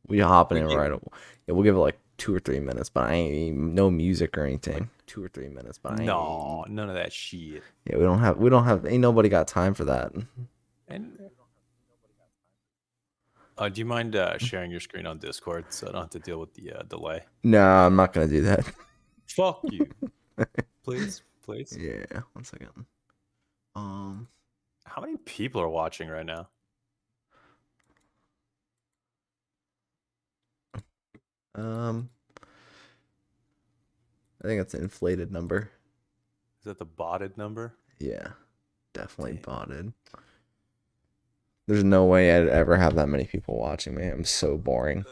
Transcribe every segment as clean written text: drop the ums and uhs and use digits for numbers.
We hopping We in get right away. Yeah, we'll give it like 2 or 3 minutes, but I ain't no music or like anything. 2 or 3 minutes, but I no, ain't. none of that shit. Yeah, we don't have. Ain't nobody got time for that. And do you mind sharing your screen on Discord so I don't have to deal with the delay? Nah, I'm not gonna do that. Fuck you, please, please. Yeah, 1 second. Um, How many people are watching right now? um, I think that's an inflated number. Is that the botted number? Yeah, definitely Damn. botted. There's no way I'd ever have that many people watching me. I'm so boring.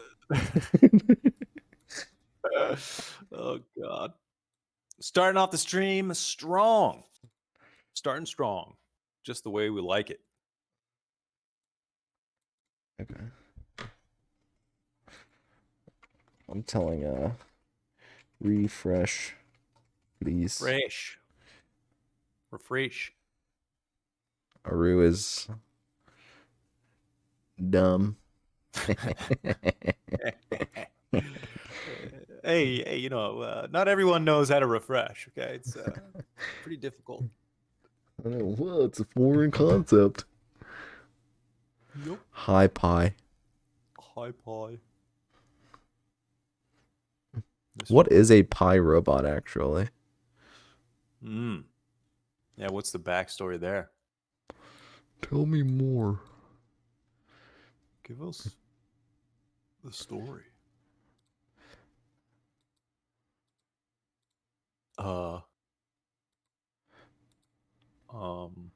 Oh god. Starting off the stream strong. Starting strong. Just the way we like it. Okay. I'm telling refresh, please. Fresh. Refresh. Aru is dumb. Hey, not everyone knows how to refresh. Okay, it's pretty difficult. I know, well, it's a foreign concept. Yup. Hi pie. Hi, pie. Mr. What is Pie. a pie robot actually? Mm. Yeah, what's the backstory there? Tell me more. Give us the story. Uh, um,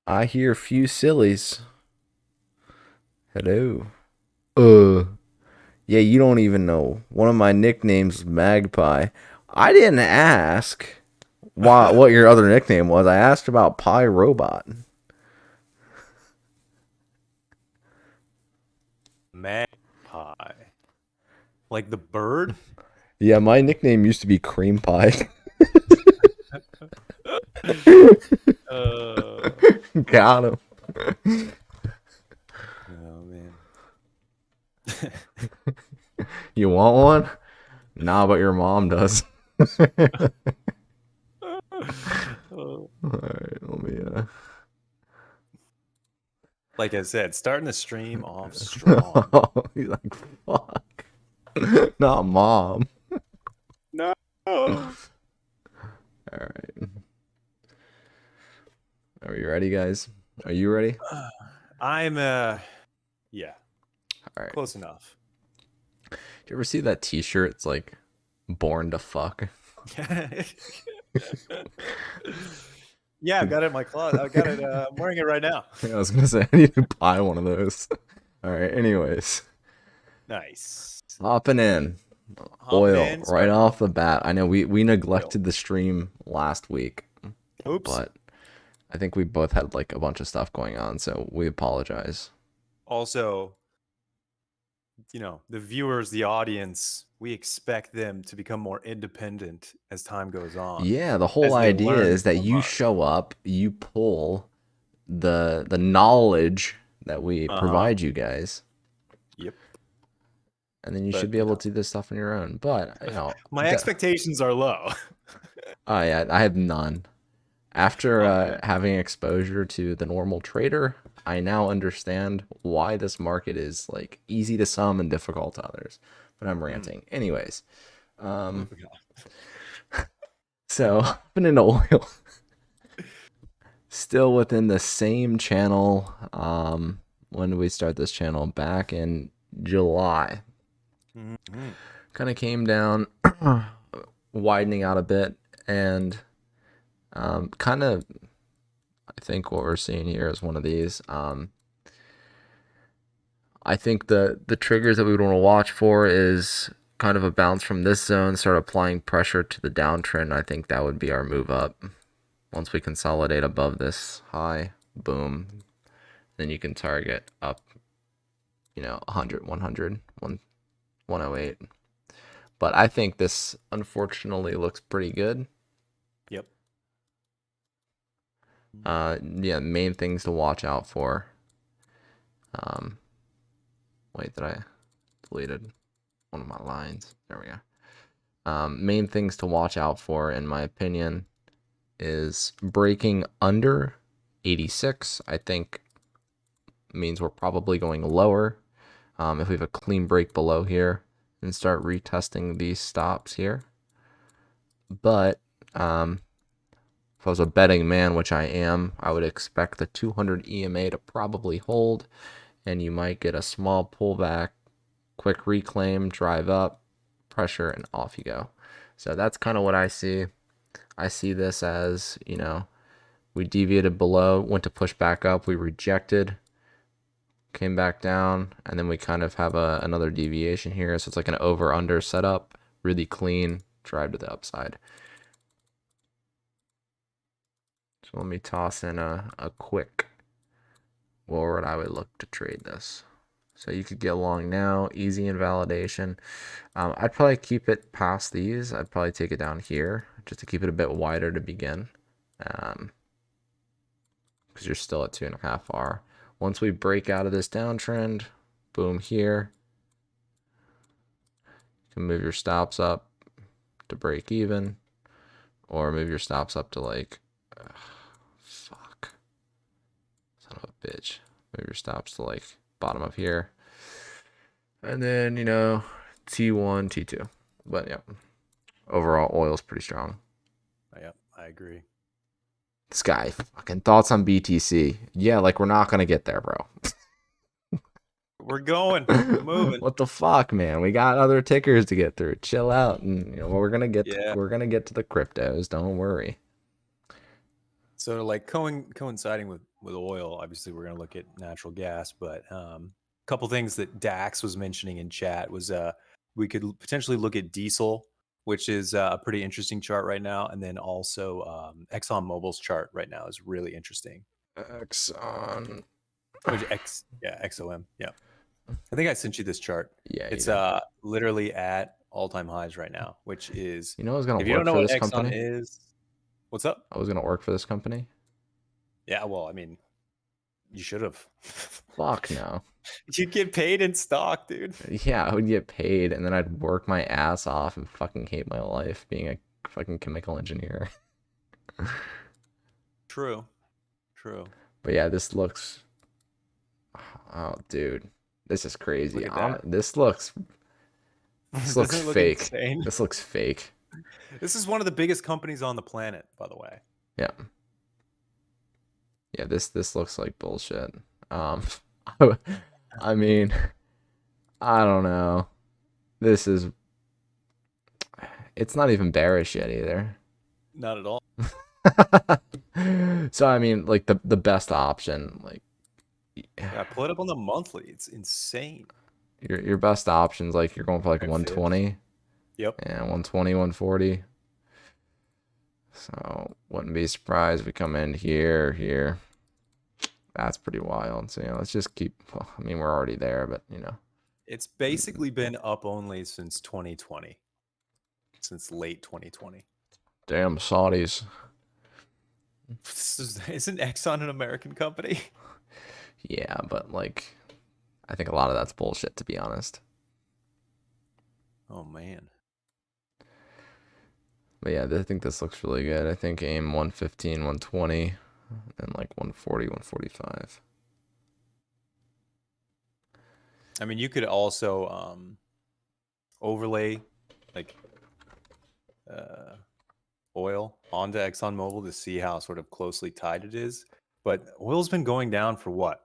I hear few sillies. Hello. Uh. Yeah, you don't even know. One of my nicknames is Magpie. I didn't ask what your other nickname was. I asked about Pie Robot. magpie. Like the bird? Yeah, my nickname used to be Cream Pie. uh, Got him. oh man. You want one? Nah, but your mom does. Oh. Alright, let me Like I said, starting the stream off strong. He's like, fuck. Not mom. No. Alright. Are you ready, guys? Are you ready? I'm yeah, Alright. close enough. Do you ever see that t-shirt? It's like born to fuck. Yeah, I've got it in my closet. I've got it. I'm wearing it right now. I was gonna say I need to buy one of those. Alright, anyways. Nice. Hopping in. Hopping Oil in, right starting off off. the bat. I know we Oil. neglected the stream last week, Oops. but I think we both had like a bunch of stuff going on, so we apologize. Also, the viewers, the audience, we expect them to become more independent as time goes on, Yeah, the whole as they idea learn is that from you us. show up, you pull the knowledge that we Uh-huh. provide you guys, Yep. and then you should But, be able to do this stuff on your own. But my expectations are low. I have none. After Oh, man. having exposure to the normal trader, I now understand why this market is like easy to some and difficult to others. But I'm Mm. ranting. Anyways, um, Moving on. so hopping into oil, still within the same channel. When did we start this channel? Back in July. Mhm. Kind of came down, widening out a bit, and kind of I think what we're seeing here is one of these. I think the triggers that we would want to watch for is kind of a bounce from this zone, start applying pressure to the downtrend. I think that would be our move up. Once we consolidate above this high, boom, then you can target up, 100, 100, 108. But I think this unfortunately looks pretty good. Yep. Yeah, main things to watch out for. Um, Wait, did I deleted one of my lines? There we go. Main things to watch out for, in my opinion, is breaking under 86. I think means we're probably going lower. If we have a clean break below here and start retesting these stops here. But if I was a betting man, which I am, I would expect the 200 EMA to probably hold, and you might get a small pullback, quick reclaim, drive up, pressure, and off you go. So that's kind of what I see. I see this as, we deviated below, went to push back up, we rejected, came back down, and then we kind of have another deviation here. So it's like an over under setup, really clean, drive to the upside. So let me toss in a quick what I would look to trade this. So you could get long now, easy invalidation. I'd probably keep it past these. I'd probably take it down here just to keep it a bit wider to begin. Because you're still at 2.5 R. Once we break out of this downtrend, boom here. You can move your stops up to break even, or move your stops up to like, fuck, son of a bitch. Move your stops to like bottom of here. And then, T1, T2. But yeah, overall, oil's pretty strong. Yep, I agree. This guy, fucking thoughts on BTC. Yeah, like we're not going to get there, bro. We're going. We're moving. What the fuck, man? We got other tickers to get through. Chill out, and we're gonna get Yeah. we're gonna get to the cryptos. Don't worry. So like coinciding with oil, obviously we're going to look at natural gas, but a couple things that Dax was mentioning in chat was we could potentially look at diesel, which is a pretty interesting chart right now, and then also Exxon Mobil's chart right now is really interesting. Exxon. Which XOM, yeah. I think I sent you this chart. Yeah, you It's did. literally at all-time highs right now, which is, You know, I was gonna if you don't work know for what this Exxon company. is, what's up? I was gonna work for this company. Yeah, well, I mean, you should have. Fuck no. You get paid in stock, dude. Yeah, I would get paid, and then I'd work my ass off and fucking hate my life being a fucking chemical engineer. True. True. But yeah, this looks. Oh, dude, this is crazy. Look at that. This looks. This looks Doesn't it look fake. insane? This looks fake. This is one of the biggest companies on the planet, by the way. Yeah. Yeah, this looks like bullshit. Um, I mean, I don't know. This is. It's not even bearish yet either. Not at all. So I mean, like the best option, like Yeah, pull it up on the monthly. It's insane. your best options, like you're going for like Right, fibs. 120 Yep. and 120, 140. So wouldn't be surprised if we come in here. That's pretty wild. So let's just keep. Well, I mean, we're already there, but It's basically been up only since 2020, since late 2020. damn Saudis. Isn't Exxon an American company? Yeah, but like, I think a lot of that's bullshit, to be honest. Oh man. But yeah, I think this looks really good. I think aim 115, 120, and like 140, 145. I mean, you could also overlay like oil onto ExxonMobil to see how sort of closely tied it is. But oil's been going down for what?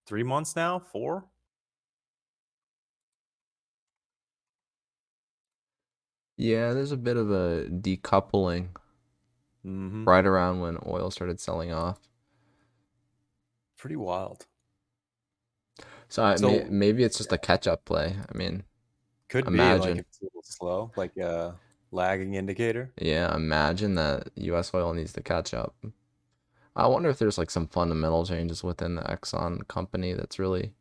3 months now? 4? Yeah, there's a bit of a decoupling Mm-hmm. right around when oil started selling off. Pretty wild. So So maybe it's just a catch-up play. I mean, could be like imagine. if it's a little slow, like a lagging indicator. Yeah, imagine that U.S. oil needs to catch up. I wonder if there's like some fundamental changes within the Exxon company that's really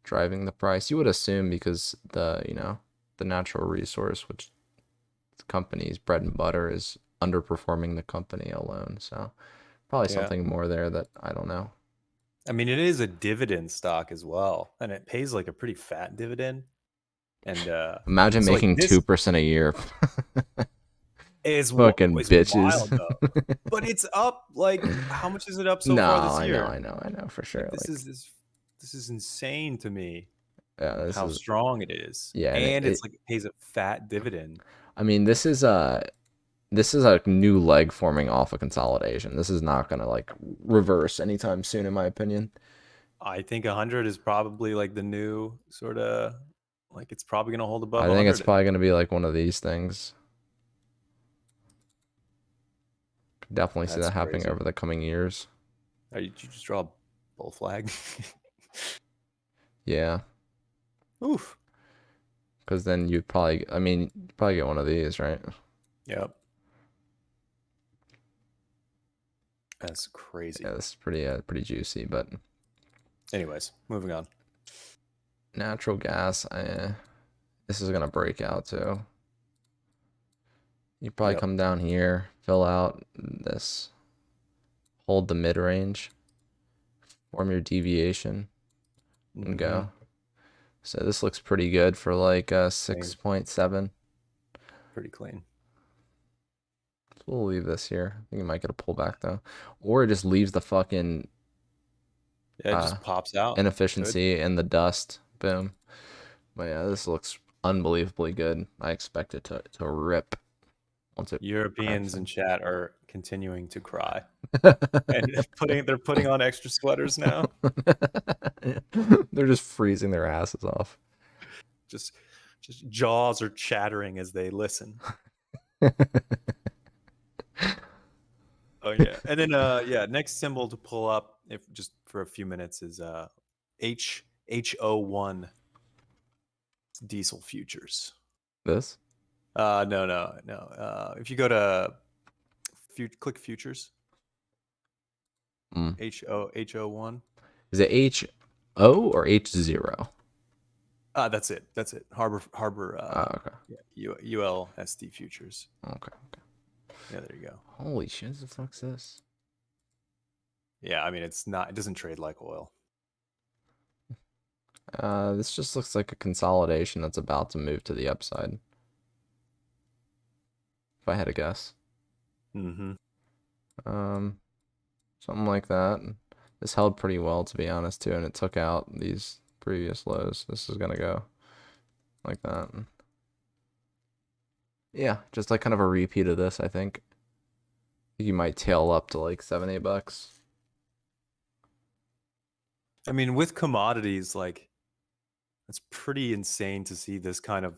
driving the price. You would assume because the natural resource, which the company's bread and butter, is underperforming the company alone. So probably Yeah. something more there that I don't know. I mean, it is a dividend stock as well, and it pays like a pretty fat dividend. And Imagine so like making this 2% a year. is Fucking is bitches. wild though. But it's up like how much is it up so No, far this I know, year? I know, I know for Like sure. Like, this is insane to me yeah, this how is strong it is. yeah, and And it's like it pays a fat dividend. I mean, this is a new leg forming off a consolidation. This is not gonna like reverse anytime soon, in my opinion. I think 100 is probably like the new sort of like it's probably going to hold above I think it's 100. probably gonna be like one of these things. Definitely see That's that happening crazy. over the coming years. Did you just draw a bull flag? Yeah, Oof. because then you'd probably, I mean, you'd probably get one of these, right? Yep. That's Yeah, crazy. this is pretty juicy, but Anyways, moving on. natural gas, this is gonna break out too. You probably Yep. come down here, fill out this, hold the mid range, form your deviation, and Hmm. go. So this looks pretty good for like Clean. 6.7. Pretty clean. So we'll leave this here. I think you might get a pullback though, or it just leaves the fucking Yeah, it uh, just pops out. Good. inefficiency in the dust. Boom. But yeah, this looks unbelievably good. I expect it to rip once it cracks Europeans in in. chat are continuing to cry and they're putting on extra sweaters now. They're just freezing their asses off. Just just jaws are chattering as they listen. Oh yeah. And then yeah, next symbol to pull up if just for a few minutes is HO1 diesel futures. This? No. If you go to click futures, Mm. HO1. Is it H-O or H0? That's it. That's it. Harbor Okay. yeah, ULSD futures. Okay. Yeah, there you go. Holy shit, what the fuck's this? Yeah, I mean it doesn't trade like oil. This just looks like a consolidation that's about to move to the upside, if I had to guess. Mhm. Um, Something like that. This held pretty well, to be honest, too, and it took out these previous lows. This is gonna go like that. Yeah, just like kind of a repeat of this, I think. You might tail up to like 7, $8. I mean with commodities like it's pretty insane to see this kind of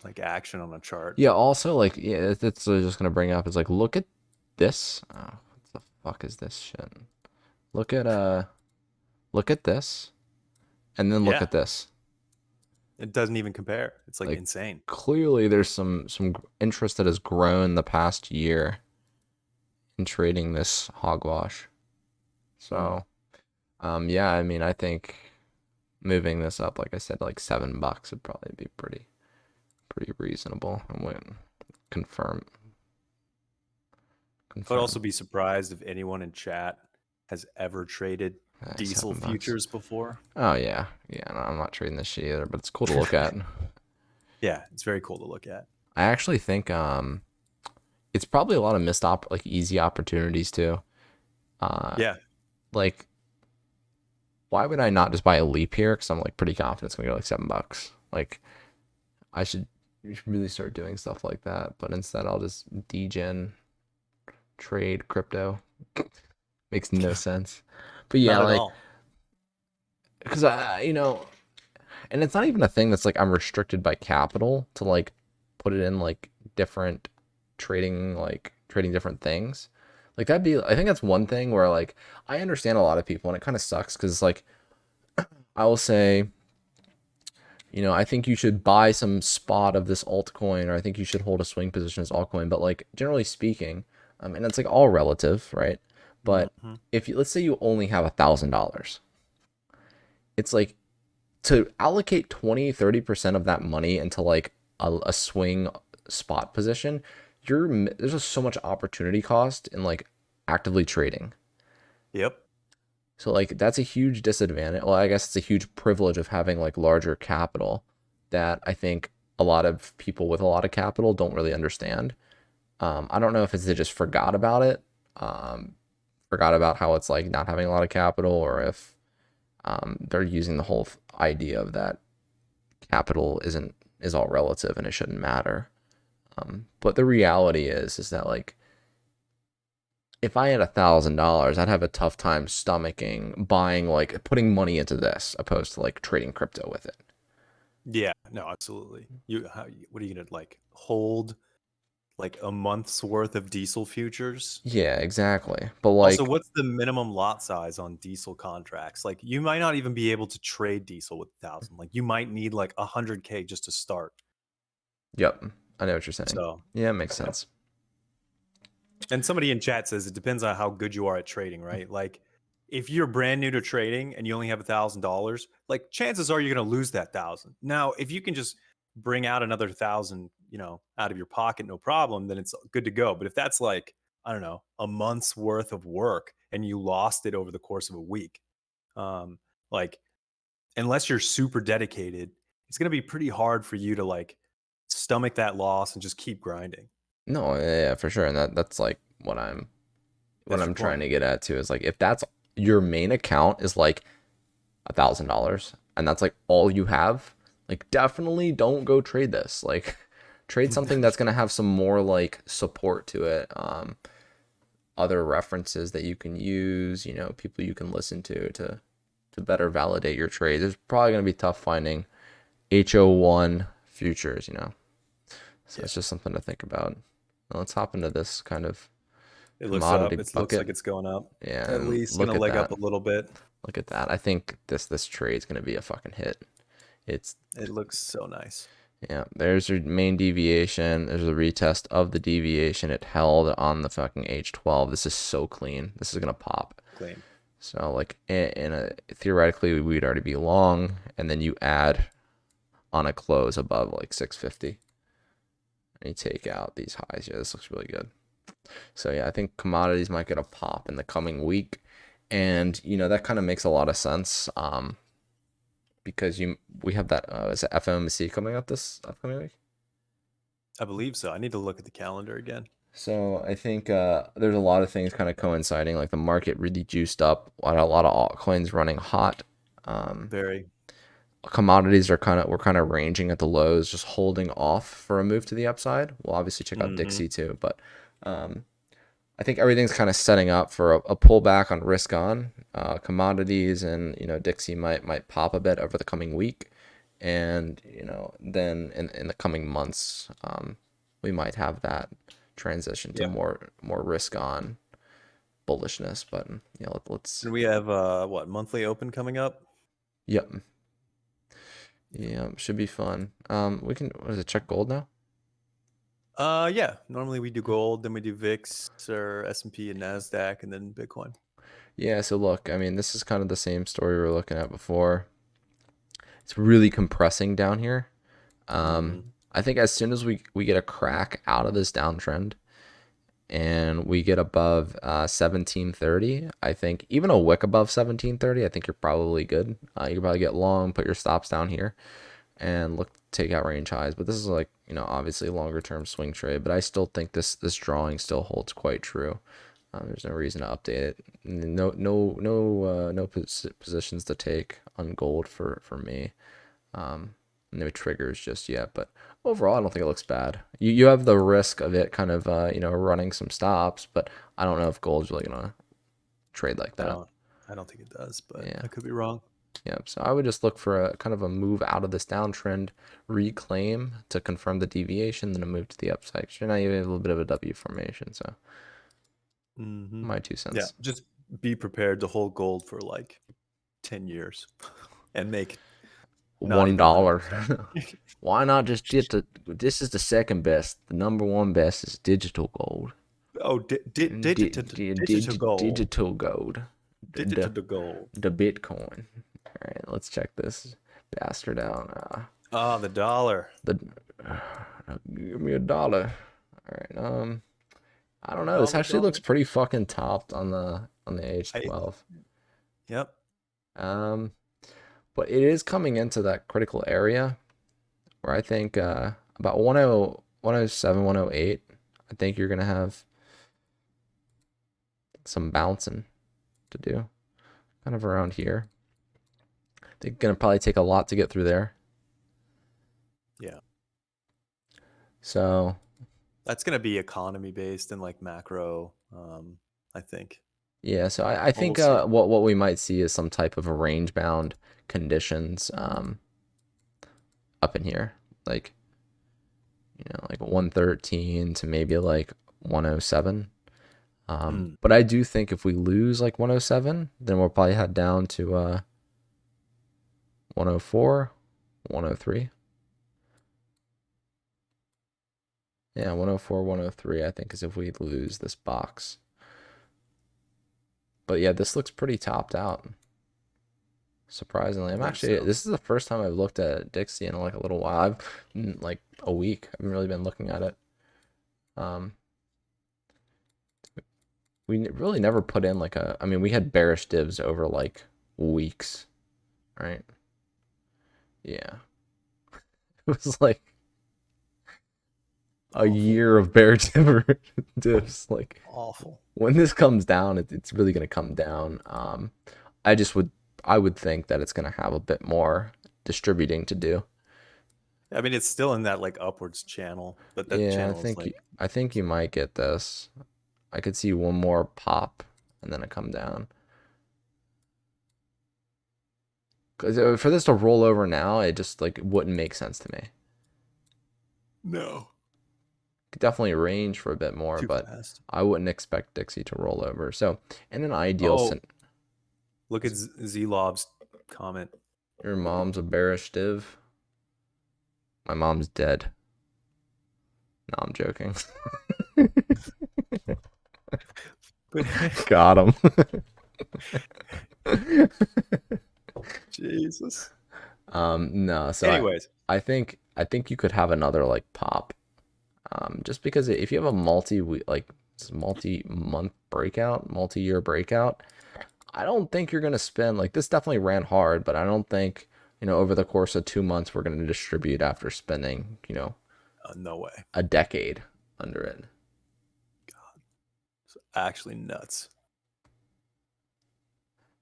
like action on a chart. Yeah, also like yeah, it's just gonna bring up is like look at this. Oh, what the fuck is this shit? Look at look at this, and then look Yeah, at this. it doesn't even compare. It's like Like insane. clearly there's some interest that has grown the past year in trading this hogwash. Mm. So yeah, I mean I think moving this up, like I said, like $7 would probably be pretty reasonable. And when confirm I would also confirm be surprised if anyone in chat has ever traded diesel $7. futures before. Oh yeah, yeah. No, I'm not trading this shit either, but it's cool to look at. Yeah, it's very cool to look at. I actually think it's probably a lot of like easy opportunities too. Uh, Yeah. like why would I not just buy a leap here? Because I'm like pretty confident it's gonna go like $7. Like I should you should really start doing stuff like that, but instead I'll just degen trade crypto. Makes no sense. But yeah, Not at like all. because and it's not even a thing that's like I'm restricted by capital to like put it in like different trading different things. Like that'd be I think that's one thing where like I understand a lot of people and it kind of sucks because it's like I will say, I think you should buy some spot of this altcoin or I think you should hold a swing position as altcoin, but like generally speaking, and it's like all relative, right? But Hmm. if you let's say you only have $1,000, it's like to allocate 20-30% of that money into like a swing spot position, there's just so much opportunity cost in like actively trading. Yep. So like that's a huge disadvantage. Well, I guess it's a huge privilege of having like larger capital that I think a lot of people with a lot of capital don't really understand. I don't know if it's they just forgot about it, um, forgot about how it's like not having a lot of capital, or if they're using the whole idea of that capital is all relative and it shouldn't matter. But the reality is that like if I had $1,000, I'd have a tough time stomaching buying like putting money into this opposed to like trading crypto with it. Yeah, no, absolutely. What are you gonna like hold like a month's worth of diesel futures? Yeah, exactly. But Also, like, what's the minimum lot size on diesel contracts? Like, you might not even be able to trade diesel with 1,000. Like, you might need like 100K just to start. yep, I know what you're saying. So, Yeah, it makes yeah. sense. And somebody in chat says it depends on how good you are at trading, right? Like, if you're brand new to trading and you only have $1,000, like chances are you're going to lose that thousand. Now, if you can just bring out another thousand, out of your pocket, no problem, then it's good to go. But if that's like, I don't know, a month's worth of work and you lost it over the course of a week, um, like unless you're super dedicated, it's going to be pretty hard for you to like stomach that loss and just keep grinding. No, yeah, for sure. And that's like what That's I'm your trying point. to get at too is like if that's your main account is like $1,000 and that's like all you have, like definitely don't go trade this. Like trade something that's gonna have some more like support to it. Other references that you can use, people you can listen to better validate your trade. It's probably gonna be tough finding HO1 futures. So Yeah. it's just something to think about. Now let's hop into this kind of It looks commodity up. It looks bucket. like it's going up. Yeah, At and least gonna leg up a little bit. look at that. I think this trade's gonna be a fucking hit. It's It looks so nice. Yeah, there's your main deviation. There's a retest of the deviation. It held on the fucking H12. This is so clean. This is gonna pop. Clean. So like theoretically we'd already be long, and then you add on a close above like 650, and you take out these highs. Yeah, this looks really good. So yeah, I think commodities might get a pop in the coming week, and that kind of makes a lot of sense. Because we have that is it FOMC coming up this upcoming week. I believe so. I need to look at the calendar again. So I think there's a lot of things kind of coinciding. Like the market really juiced up, a lot of altcoins running hot. Um, Very. Commodities we're kind of ranging at the lows, just holding off for a move to the upside. We'll obviously check out Mm-hmm. Dixie too, but um, I think everything's kind of setting up for a pullback on risk on commodities, and Dixie might pop a bit over the coming week, and then in the coming months, we might have that transition to Yeah. more risk on bullishness. But let's And we have what, monthly open coming up? yep, yeah, should be fun. We can what is it, check gold now? Yeah. Normally we do gold, then we do VIX or S&P and NASDAQ, and then Bitcoin. Yeah, so look, I mean, this is kind of the same story we were looking at before. It's really compressing down here. Mm-hmm. I think as soon as we get a crack out of this downtrend and we get above 1730, I think even a wick above 1730, I think you're probably good. You can probably get long, put your stops down here, and look to take out range highs. But this is like obviously a longer term swing trade. But I still think this drawing still holds quite true. There's no reason to update it. No positions to take on gold for me. No triggers just yet, but overall, I don't think it looks bad. You have the risk of it kind of running some stops, but I don't know if gold's really gonna trade like I that. don't I don't think it does, but Yeah, I could be wrong. yeah. So I would just look for a kind of a move out of this downtrend, reclaim to confirm the deviation, then a move to the upside. 'Cause you're not even a little bit of a W formation. So Mm-hmm. my two Yeah. cents. Just be prepared to hold gold for like 10 years and make not even $1. 100%. Why not just get the? This is the second best. The number one best is digital gold. Oh, digital gold. Digital gold. Digital The gold. the Bitcoin. All right, let's check this bastard out. Ah, the dollar. The give me $1. All right. I don't know. This Dollar, actually looks dollar. pretty fucking topped on the I H12. Yep. Um, but it is coming into that critical area where I think about 10, 107, 108, I think you're gonna have some bouncing to do, kind of around here. They're gonna probably take a lot to get through there. Yeah. So That's going to be economy based and like macro, I think. yeah, so I Well, we'll think see. what we might see is some type of a range bound conditions up in here, like like 113 to maybe like 107. Mm. But I do think if we lose like 107, then we'll probably head down to 104, 103. Yeah, 104, 103, I think is if we lose this box. But yeah, this looks pretty topped out. Surprisingly, I I'm think actually so. this is the first time I've looked at Dixie in like a little while. I've like a week. I haven't really been looking at it. Um, we really never put in like a. I mean, we had bearish divs over like weeks, right? Yeah, it was like a Awful. year of bear divs. Like Awful. when this comes down, it's really gonna come down. I just would I would think that it's gonna have a bit more distributing to do. I mean, it's still in that like upwards channel, but that Yeah, channel is like, I think you might get this. I could see one more pop and then it come down. Because for this to roll over now, it just like wouldn't make sense to me. no, Could definitely range for a bit more, too but fast. I wouldn't expect Dixie to roll over. So in an ideal Oh, sen look at Zlob's comment. your mom's a bearish div. My mom's dead. No, I'm joking. But Got him. Jesus. No, so Anyways, I think you could have another like pop. Just because if you have a multi month breakout, multi year breakout, I don't think you're gonna spend like this. Definitely ran hard, but I don't think over the course of 2 months we're gonna distribute after spending no way. a decade under it. It's actually nuts.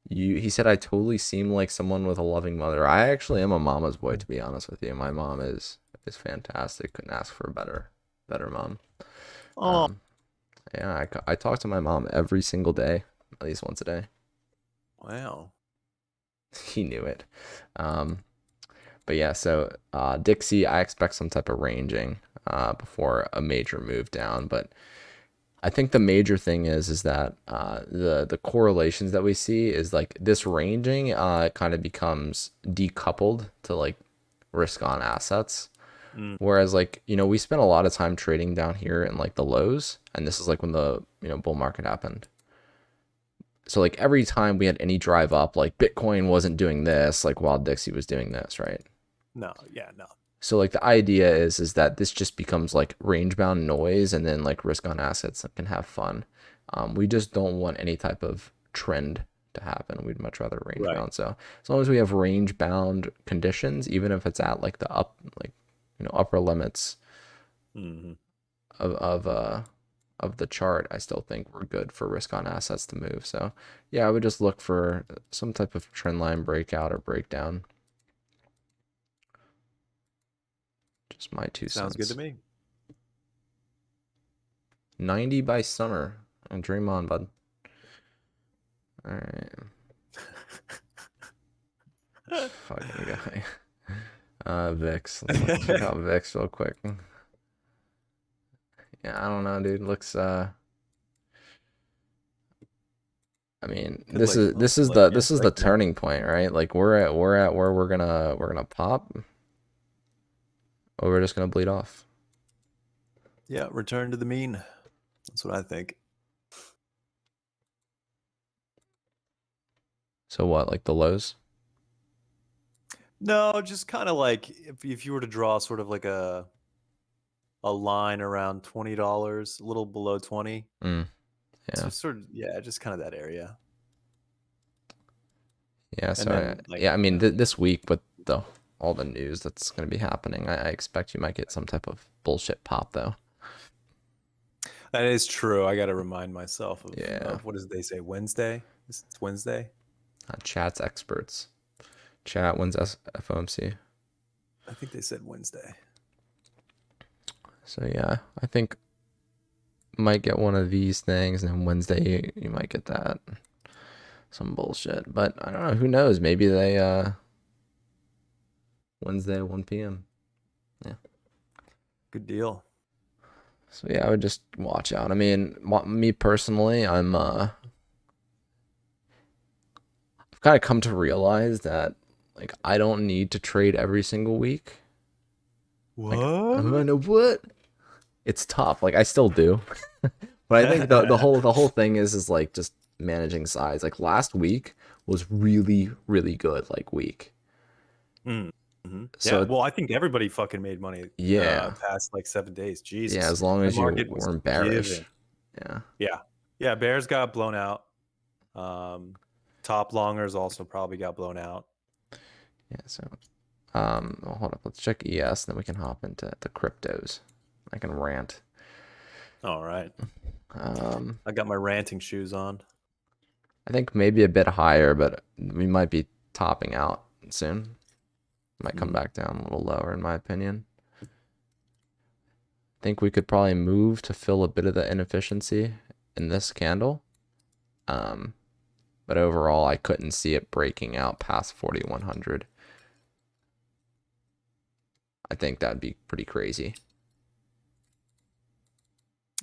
He said I totally seem like someone with a loving mother. I actually am a mama's boy, to be honest with you. My mom is fantastic. Couldn't ask for a better mom. Oh, Um, yeah, I talk to my mom every single day, at least once a day. wow. He knew it. Um, but yeah, so Dixie, I expect some type of ranging before a major move down. But I think the major thing is that the correlations that we see is like this ranging kind of becomes decoupled to like risk on assets. Mm, Whereas like we spent a lot of time trading down here in like the lows, and this is like when the bull market happened. So like every time we had any drive up, like Bitcoin wasn't doing this, like while Dixie was doing this, right? no, yeah, no. So like the idea is that this just becomes like range bound noise, and then like risk on assets that can have fun. We just don't want any type of trend to happen. We'd much rather range Right. bound. So as long as we have range bound conditions, even if it's at like the upper limits Hmm. of of uh of the chart, I still think we're good for risk on assets to move. So yeah, I would just look for some type of trend line breakout or breakdown. Just my two Sounds good to cents. me. 90 by summer. Dream on, bud. All right. This fucking guy. Vix. Let's check out Vix real quick. Yeah, I don't know, dude. Looks I mean, Could like almost like yeah, this is the break down. turning point, right? Like we're at where we're gonna pop, or we're just gonna bleed off. Yeah, return to the mean. That's what I think. So what, like the lows? No, just kind of like if you were to draw sort of like a line around $20, a little below 20. Mm, So yeah. sort of yeah, just kind of that area. Yeah, And so then like yeah, I mean yeah, this week with the all the news that's going to be happening, I expect you might get some type of bullshit pop though. that is true. I got to remind myself Yeah, of what did they say Wednesday? It's Wednesday. chat's experts. Chat wins FOMC. I think they said Wednesday. So yeah, I think might get one of these things, and then Wednesday you might get that some bullshit. But I don't know. Who knows? Maybe they Wednesday at 1 p.m. Yeah. Good deal. So yeah, I would just watch out. I mean, me personally, I've kind of come to realize that like I don't need to trade every single week. Like I What? know what? It's tough. Like I still do. But I think the whole thing is like just managing size. Like last week was really really good like week. Yeah. So Well, I think everybody fucking made money yeah. past like 7 days. Yeah, Jesus, as long the as you market was weren't bearish. giving. Yeah. Yeah, yeah. Bears got blown out. Um, top longers also probably got blown out. Yeah, so well, hold up, let's check ES, then we can hop into the cryptos. I can rant. All right. Um I got my ranting shoes on. I think maybe a bit higher, but we might be topping out soon. Might come Mm, back down a little lower in my opinion. Think we could probably move to fill a bit of the inefficiency in this candle. Um, but overall, I couldn't see it breaking out past 4,100. I think that'd be pretty crazy.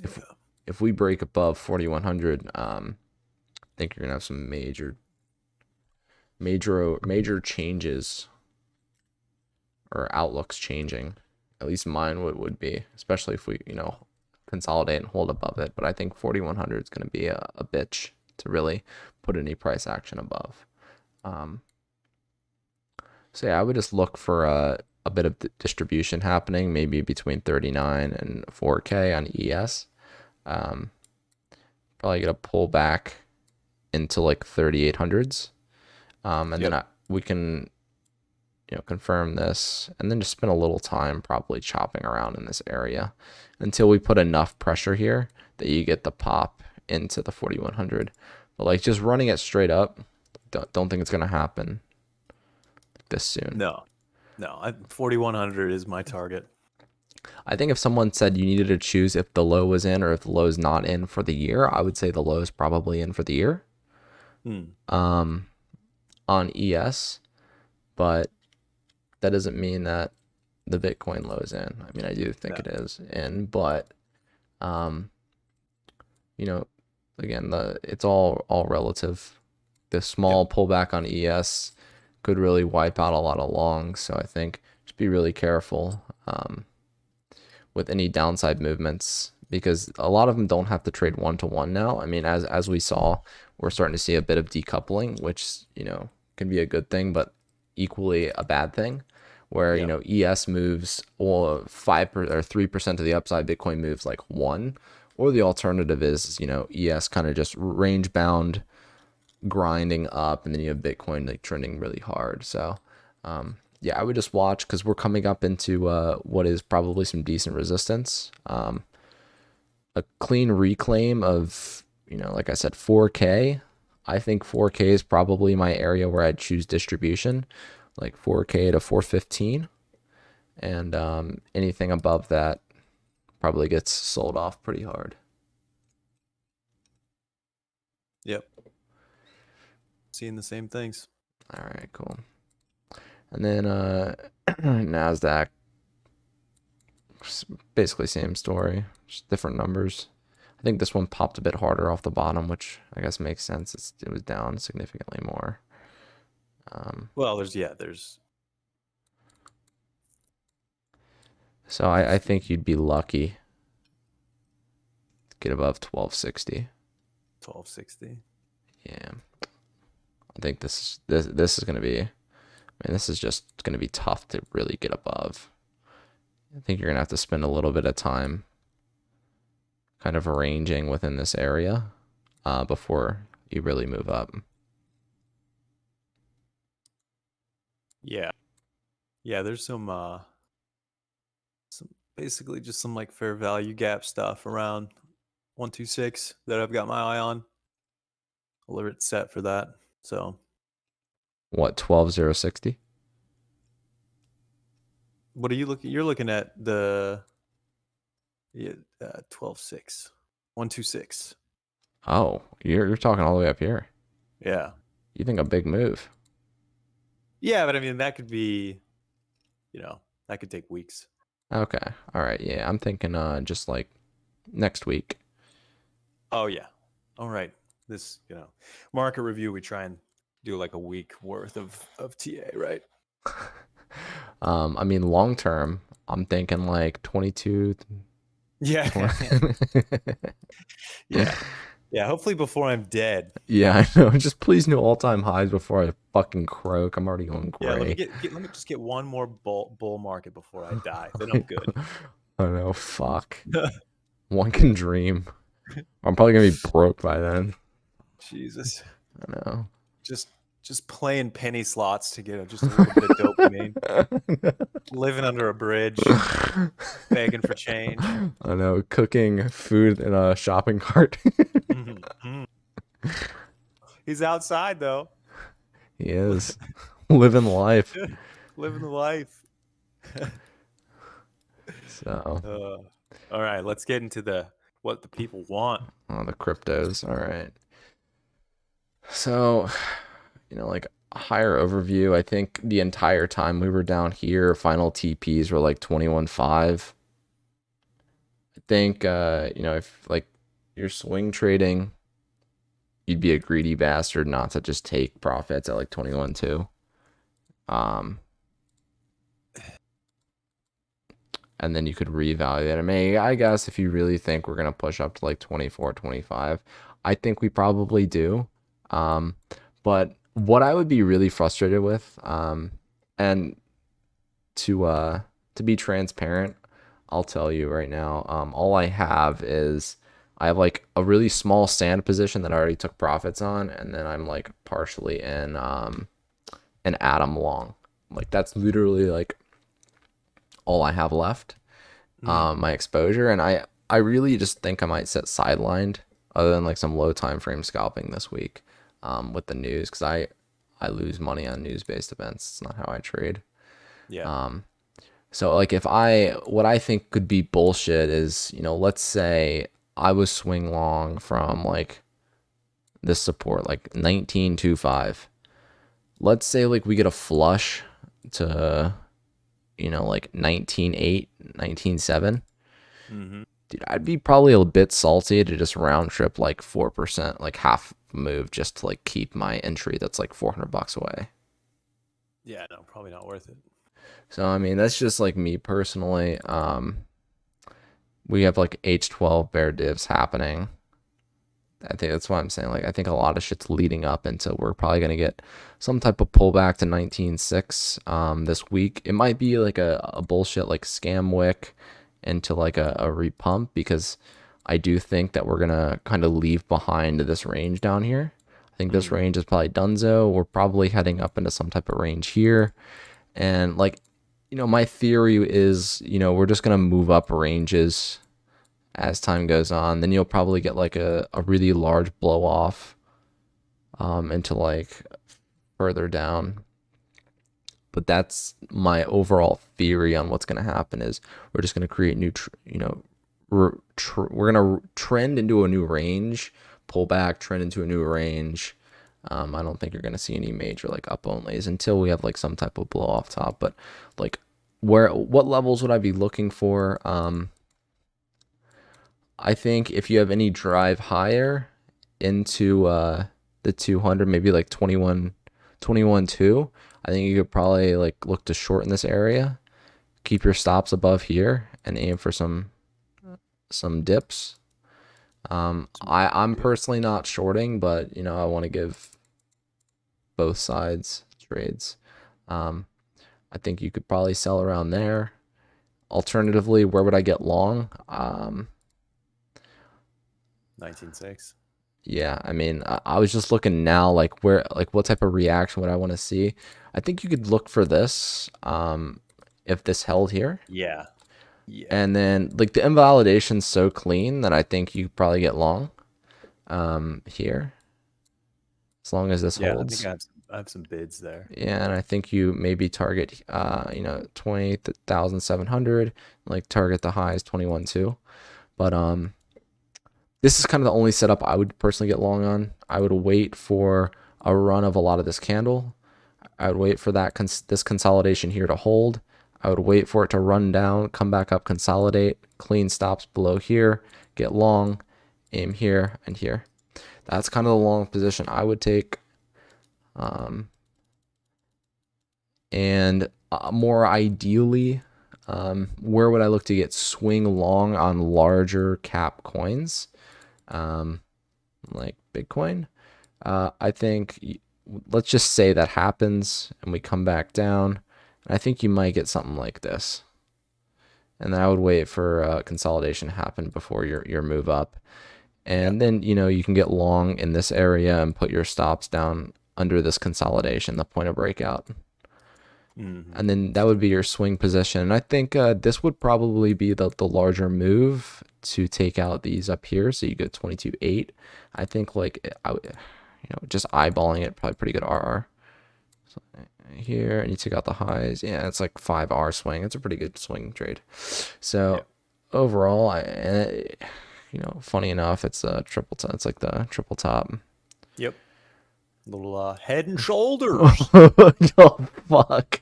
If yeah. if we break above 4,100, I think you're gonna have some major changes or outlooks changing. At least mine would be, especially if we consolidate and hold above it. But I think 4,100 is going to be a bitch to really put any price action above. Um, so yeah, I would just look for a bit of distribution happening, maybe between 39 and 4K on ES. Um, Probably get a pullback into like 3,800s, and then Yep. we can confirm this, and then just spend a little time probably chopping around in this area until we put enough pressure here that you get the pop into the 4,100. But like just running it straight up, don't think it's gonna happen this soon. No, no. 4,100 is my target. I think if someone said you needed to choose if the low was in or if the low is not in for the year, I would say the low is probably in for the year Hmm. on ES, but that doesn't mean that the Bitcoin low is in. I mean, I do think No. it is in, but um, you know, again, it's all relative. The Yep. small pullback on ES could really wipe out a lot of longs. So I think just be really careful with any downside movements because a lot of them don't have to trade 1-to-1 now. I mean, as we saw, we're starting to see a bit of decoupling, which can be a good thing, but equally a bad thing. Where Yep. ES moves or 5% or 3% of the upside, Bitcoin moves like one, or the alternative is ES kind of just range bound grinding up, and then you have Bitcoin like trending really hard. So yeah, I would just watch because we're coming up into what is probably some decent resistance. A clean reclaim of like I said, 4K. I think 4K is probably my area where I'd choose distribution, like 4K to 415, and anything above that probably gets sold off pretty hard. Yep. Seeing the same things. All right, cool. And then Nasdaq, basically same story, just different numbers. I think this one popped a bit harder off the bottom, which I guess makes sense. It was down significantly more. Well, there's So I think you'd be lucky to get above 1260. 1260. Yeah, I think this is gonna be. I mean, this is just gonna be tough to really get above. I think you're gonna have to spend a little bit of time kind of arranging within this area before you really move up. Yeah. Yeah, there's some basically just some like fair value gap stuff around 126 that I've got my eye on. Alert set for that. So What, 12,060? what are you looking? You're looking at the, yeah, 12.6, 126. Oh, you're talking all the way up here. Yeah. You think a big move? Yeah, but I mean that could be, that could take weeks. Okay. All right. Yeah, I'm thinking just like next week. Oh yeah. All right. This, market review, we try and do like a week worth of TA, right? I mean long term, I'm thinking like 22 Yeah. 20. Yeah. Yeah. Hopefully before I'm dead. Yeah, I know. Just please no all-time highs before I fucking croak. I'm already going Yeah, let me gray. let me just get one more bull market before I die. Then I'm good. I know, fuck. One can dream. I'm probably gonna be broke by then. Jesus. I know. Just just playing penny slots to get just a little bit of dopamine. Living under a bridge, begging for change. I know. Cooking food in a shopping cart. Mhm, mhm. He's outside though. He is living life. Living the life. So, Uh, all right, let's get into the what the people want. oh, the cryptos. All right. So, like a higher overview, I think the entire time we were down here, final TPs were like 21.5. I think, if like you're swing trading, you'd be a greedy bastard not to just take profits at like 21.2. Um, and then you could reevaluate. I mean, I guess if you really think we're going to push up to like 24, 25, I think we probably do. Um, but what I would be really frustrated with, and to uh to be transparent, I'll tell you right now, all I have is I have like a really small stand position that I already took profits on, and then I'm like partially in an atom long. Like that's literally like all I have left, Mm, my exposure, and I really just think I might sit sidelined, other than like some low time frame scalping this week, with the news, because I lose money on news based events. It's not how I trade. yeah. So like what I think could be bullshit is, let's say I was swing long from like this support, like 19.25. Let's say like we get a flush to, like 19.8, 19.7. Hmm. Dude, I'd be probably a bit salty to just round trip like 4%, like half move, just to like keep my entry that's like $400 away. Yeah, no, probably not worth it. So I mean, that's just like me personally. We have like H12 bear divs happening. I think that's why I'm saying, like, I think a lot of shit's leading up into we're probably going to get some type of pullback to 19.6 this week. It might be like a bullshit like scam wick into like a repump, because I do think that we're going to kind of leave behind this range down here. I think this Mm, range is probably donezo. We're probably heading up into some type of range here. And like, my theory is, we're just going to move up ranges as time goes on. Then you'll probably get like a really large blow off into like further down. But that's my overall theory on what's going to happen is we're just going to create new, we're going to trend into a new range, pull back, trend into a new range. I don't think you're going to see any major like up onlys until we have like some type of blow off top. But like, what levels would I be looking for? I think if you have any drive higher into the 200, maybe like 21.2, I think you could probably like look to shorten this area, keep your stops above here, and aim for some dips. I'm yeah, personally not shorting, but I want to give both sides trades. Um, I think you could probably sell around there. Alternatively, where would I get long? 19.6. Yeah, I mean, I was just looking now, like where, like what type of reaction would I want to see? I think you could look for this, if this held here, Yeah. Yeah. and then like the invalidation's so clean that I think you probably get long, here, as long as this Yeah. I think holds. I have some bids there. Yeah, and I think you maybe target, 20,700, like target the highs 21 too. But this is kind of the only setup I would personally get long on. I would wait for a run of a lot of this candle. I would wait for this consolidation here to hold. I would wait for it to run down, come back up, consolidate, clean stops below here, get long, aim here and here. That's kind of the long position I would take. And more ideally, where would I look to get swing long on larger cap coins, like Bitcoin? I think, let's just say that happens and we come back down. I think you might get something like this. And then I would wait for consolidation to happen before your move up. Yeah. And then, you can get long in this area and put your stops down under this consolidation, the point of breakout. Hmm. And then that would be your swing position. And I think this would probably be the larger move to take out these up here. So you get 22.8. I think like just eyeballing it, probably pretty good RR. So here, and you took out the highs. Yeah, it's like 5R swing. It's a pretty good swing trade. Yeah. So overall, funny enough, it's a triple. It's like the triple top. Yep. Little head and shoulders Oh fuck.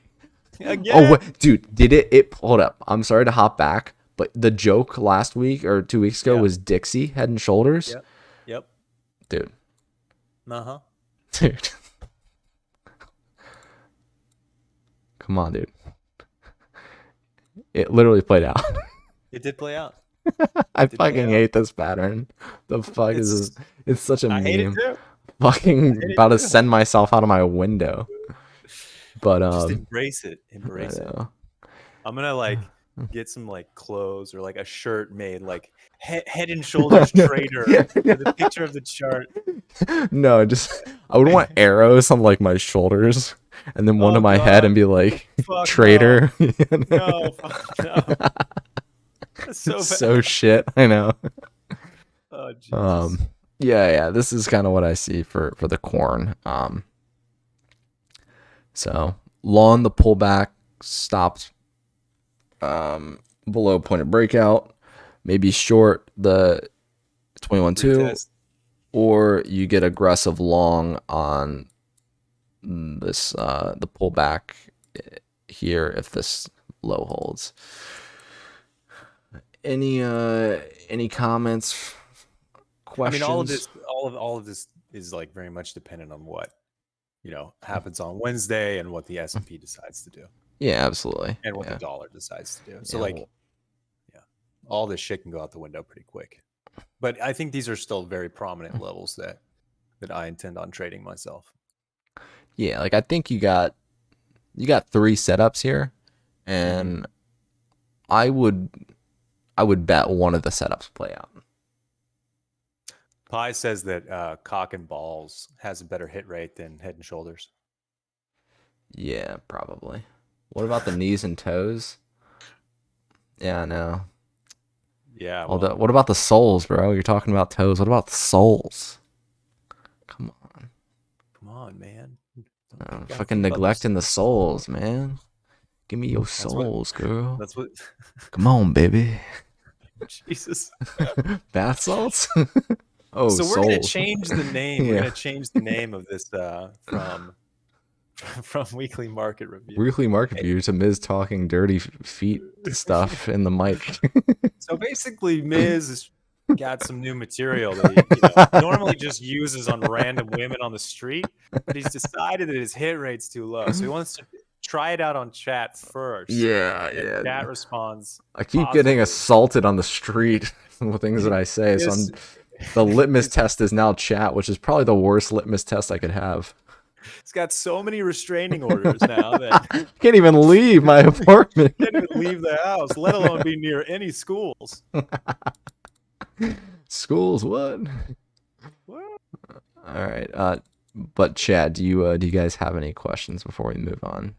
Oh again. wait, dude, did it? Hold up. I'm sorry to hop back, but the joke last week or 2 weeks ago Yeah. was Dixie Head and Shoulders, Yep. Yep. dude. Uh-huh. Dude, come on, dude. It literally played out. It did play out. I Did play fucking out. hate this pattern. The fuck is It's this? It's such a I hate it meme. too. I Fucking hate it about to too. send myself out of my window. But Just embrace it. I Embrace it. know. I'm gonna like get some like clothes or like a shirt made like head and I shoulders know. trader with a picture of the chart. No, just I would want arrows on like my shoulders, and then one Oh on my head, god. and be like Fuck no. traitor. No, fuck no. That's so It's so bad. shit. I know. Oh Jesus. Um, yeah. This is kind of what I see for the corn. So long the pullback stops below point of breakout. Maybe short the 21.2, Retest. or you get aggressive long on this the pullback here if this low holds. Any comments, I mean, all of questions? this, all of this is like very much dependent on what happens on Wednesday and what the S&P decides to do Yeah, absolutely. and what the Yeah. dollar decides to do. So Yeah. like, yeah, all this shit can go out the window pretty quick. But I think these are still very prominent levels that I intend on trading myself. Yeah, like I think you got three setups here, Hmm. and I would bet one of the setups play out. Pi says that cock and balls has a better hit rate than head and shoulders. Yeah, probably. What about the knees and toes? Yeah, I know. Yeah, Although, well, what about the soles, bro? You're talking about toes. What about the soles? Come on. come on, man. You gotta Fucking think about those. neglecting the soles, man. Give me your That's what. soles, girl. That's what. Come on, baby. Jesus. Bath salts? Oh, So we're gonna soles. change the name. We're Yeah. gonna change the name of this from from Weekly Market Review. Weekly market Hey, view to Miz talking dirty feet stuff in the mic. so basically, Miz has got some new material that he normally just uses on random women on the street, but he's decided that his hit rate's too low, so he wants to try it out on chat first, Yeah, and yeah. chat responds I keep getting positively. assaulted on the street with things that I say. So Yes, the litmus test is now chat, which is probably the worst litmus test I could have. he's got so many restraining orders now that I can't even leave my apartment. can't even leave the house, let alone be near any schools. Schools, what? What? All right. But Chad, do you guys have any questions before we move on?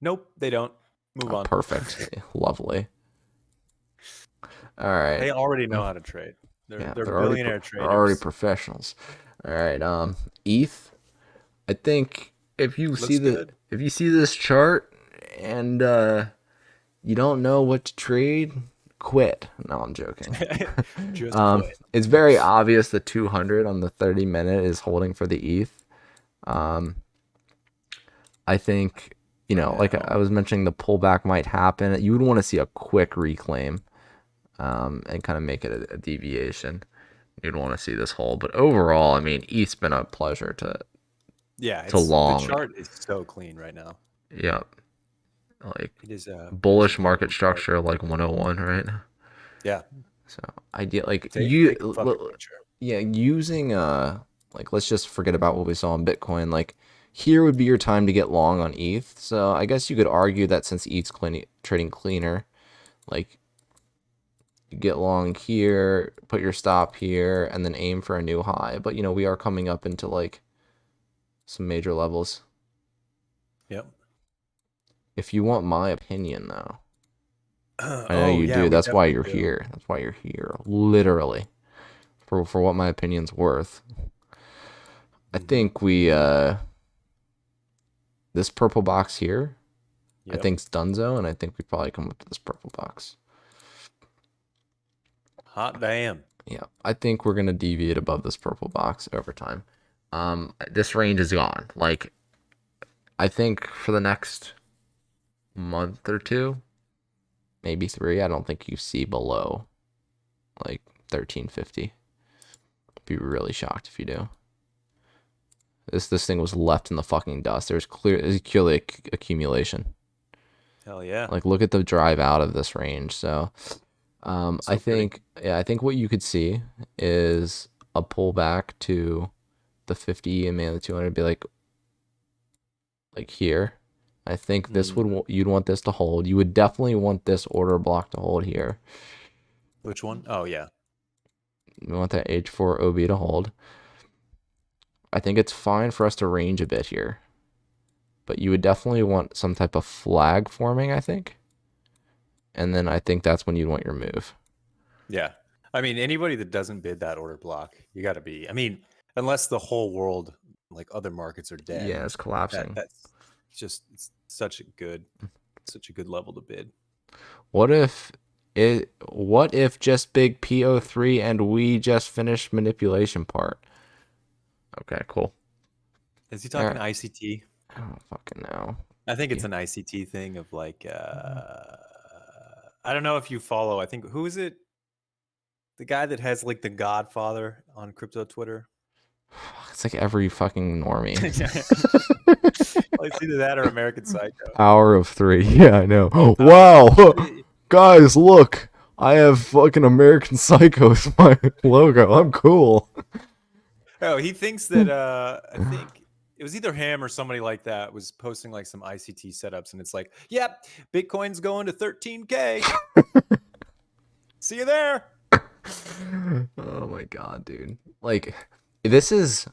Nope, they don't. Move Oh, on. perfect. Lovely. All right. They already know how to trade. They're Yeah, they're they're billionaire already traders. professionals. All right. ETH. I think Looks good. if you see this chart and you don't know what to trade, quit. No, I'm joking. Just quit. It's very obvious the 200 on the 30-minute is holding for the ETH. Um, I think, For like now. I was mentioning, the pullback might happen. You would want to see a quick reclaim and kind of make it a deviation. You'd want to see this hold. But overall, I mean, ETH's been a pleasure Yeah, to it's the long. chart is so clean right now. Yep. Like It is a bullish market beautiful chart. structure, like 101, right? Yeah, So ideal, like take a fucking picture. yeah, using like let's just forget about what we saw in Bitcoin. Like here would be your time to get long on ETH. So I guess you could argue that since ETH's trading cleaner, like you get long here, put your stop here, and then aim for a new high. But we are coming up into like some major levels. Yep. If you want my opinion, though, I know Oh you yeah, do. we That's why definitely you're do. here. That's why you're here. Literally, for what my opinion's worth. I Hmm. think we this purple box here, I Yep. think's Dunzo, and I think we probably come up to this purple box. Hot damn. Yeah, I think we're gonna deviate above this purple box over time. This range is gone. Like I think for the next month or two, maybe three, I don't think you see below like 1350. Be really shocked if you do. This thing was left in the fucking dust. There's clearly accumulation. Hell yeah. Like look at the drive out of this range. So I So pretty. think yeah, I think what you could see is a pullback to the 50 and maybe the 200 be like here. I think this Mm. you'd want this to hold. You would definitely want this order block to hold here. Which one? Oh yeah. You want that H4 OB to hold. I think it's fine for us to range a bit here, but you would definitely want some type of flag forming, I think. And then I think that's when you'd want your move. Yeah. I mean, anybody that doesn't bid that order block, you got to be. I mean, unless the whole world, like other markets, are dead, Yeah, it's collapsing. that's just it's such a good level to bid. What if what if just big PO3 and we just finished manipulation part? Okay, cool. Is he All talking right. ICT? I don't fucking know. I think it's Yeah. an ICT thing of like I don't know if you follow. I think who is it? The guy that has like the Godfather on crypto Twitter. It's like every fucking normie. Well, it's either that or American Psycho. Hour of three. Yeah, I know. Power. Wow. Guys, look. I have fucking American Psycho as my logo. I'm cool. Oh, he thinks that I think it was either him or somebody like that was posting like some ICT setups and it's like, "Yep, Bitcoin's going to 13K. See you there." Oh my god, dude. Like this is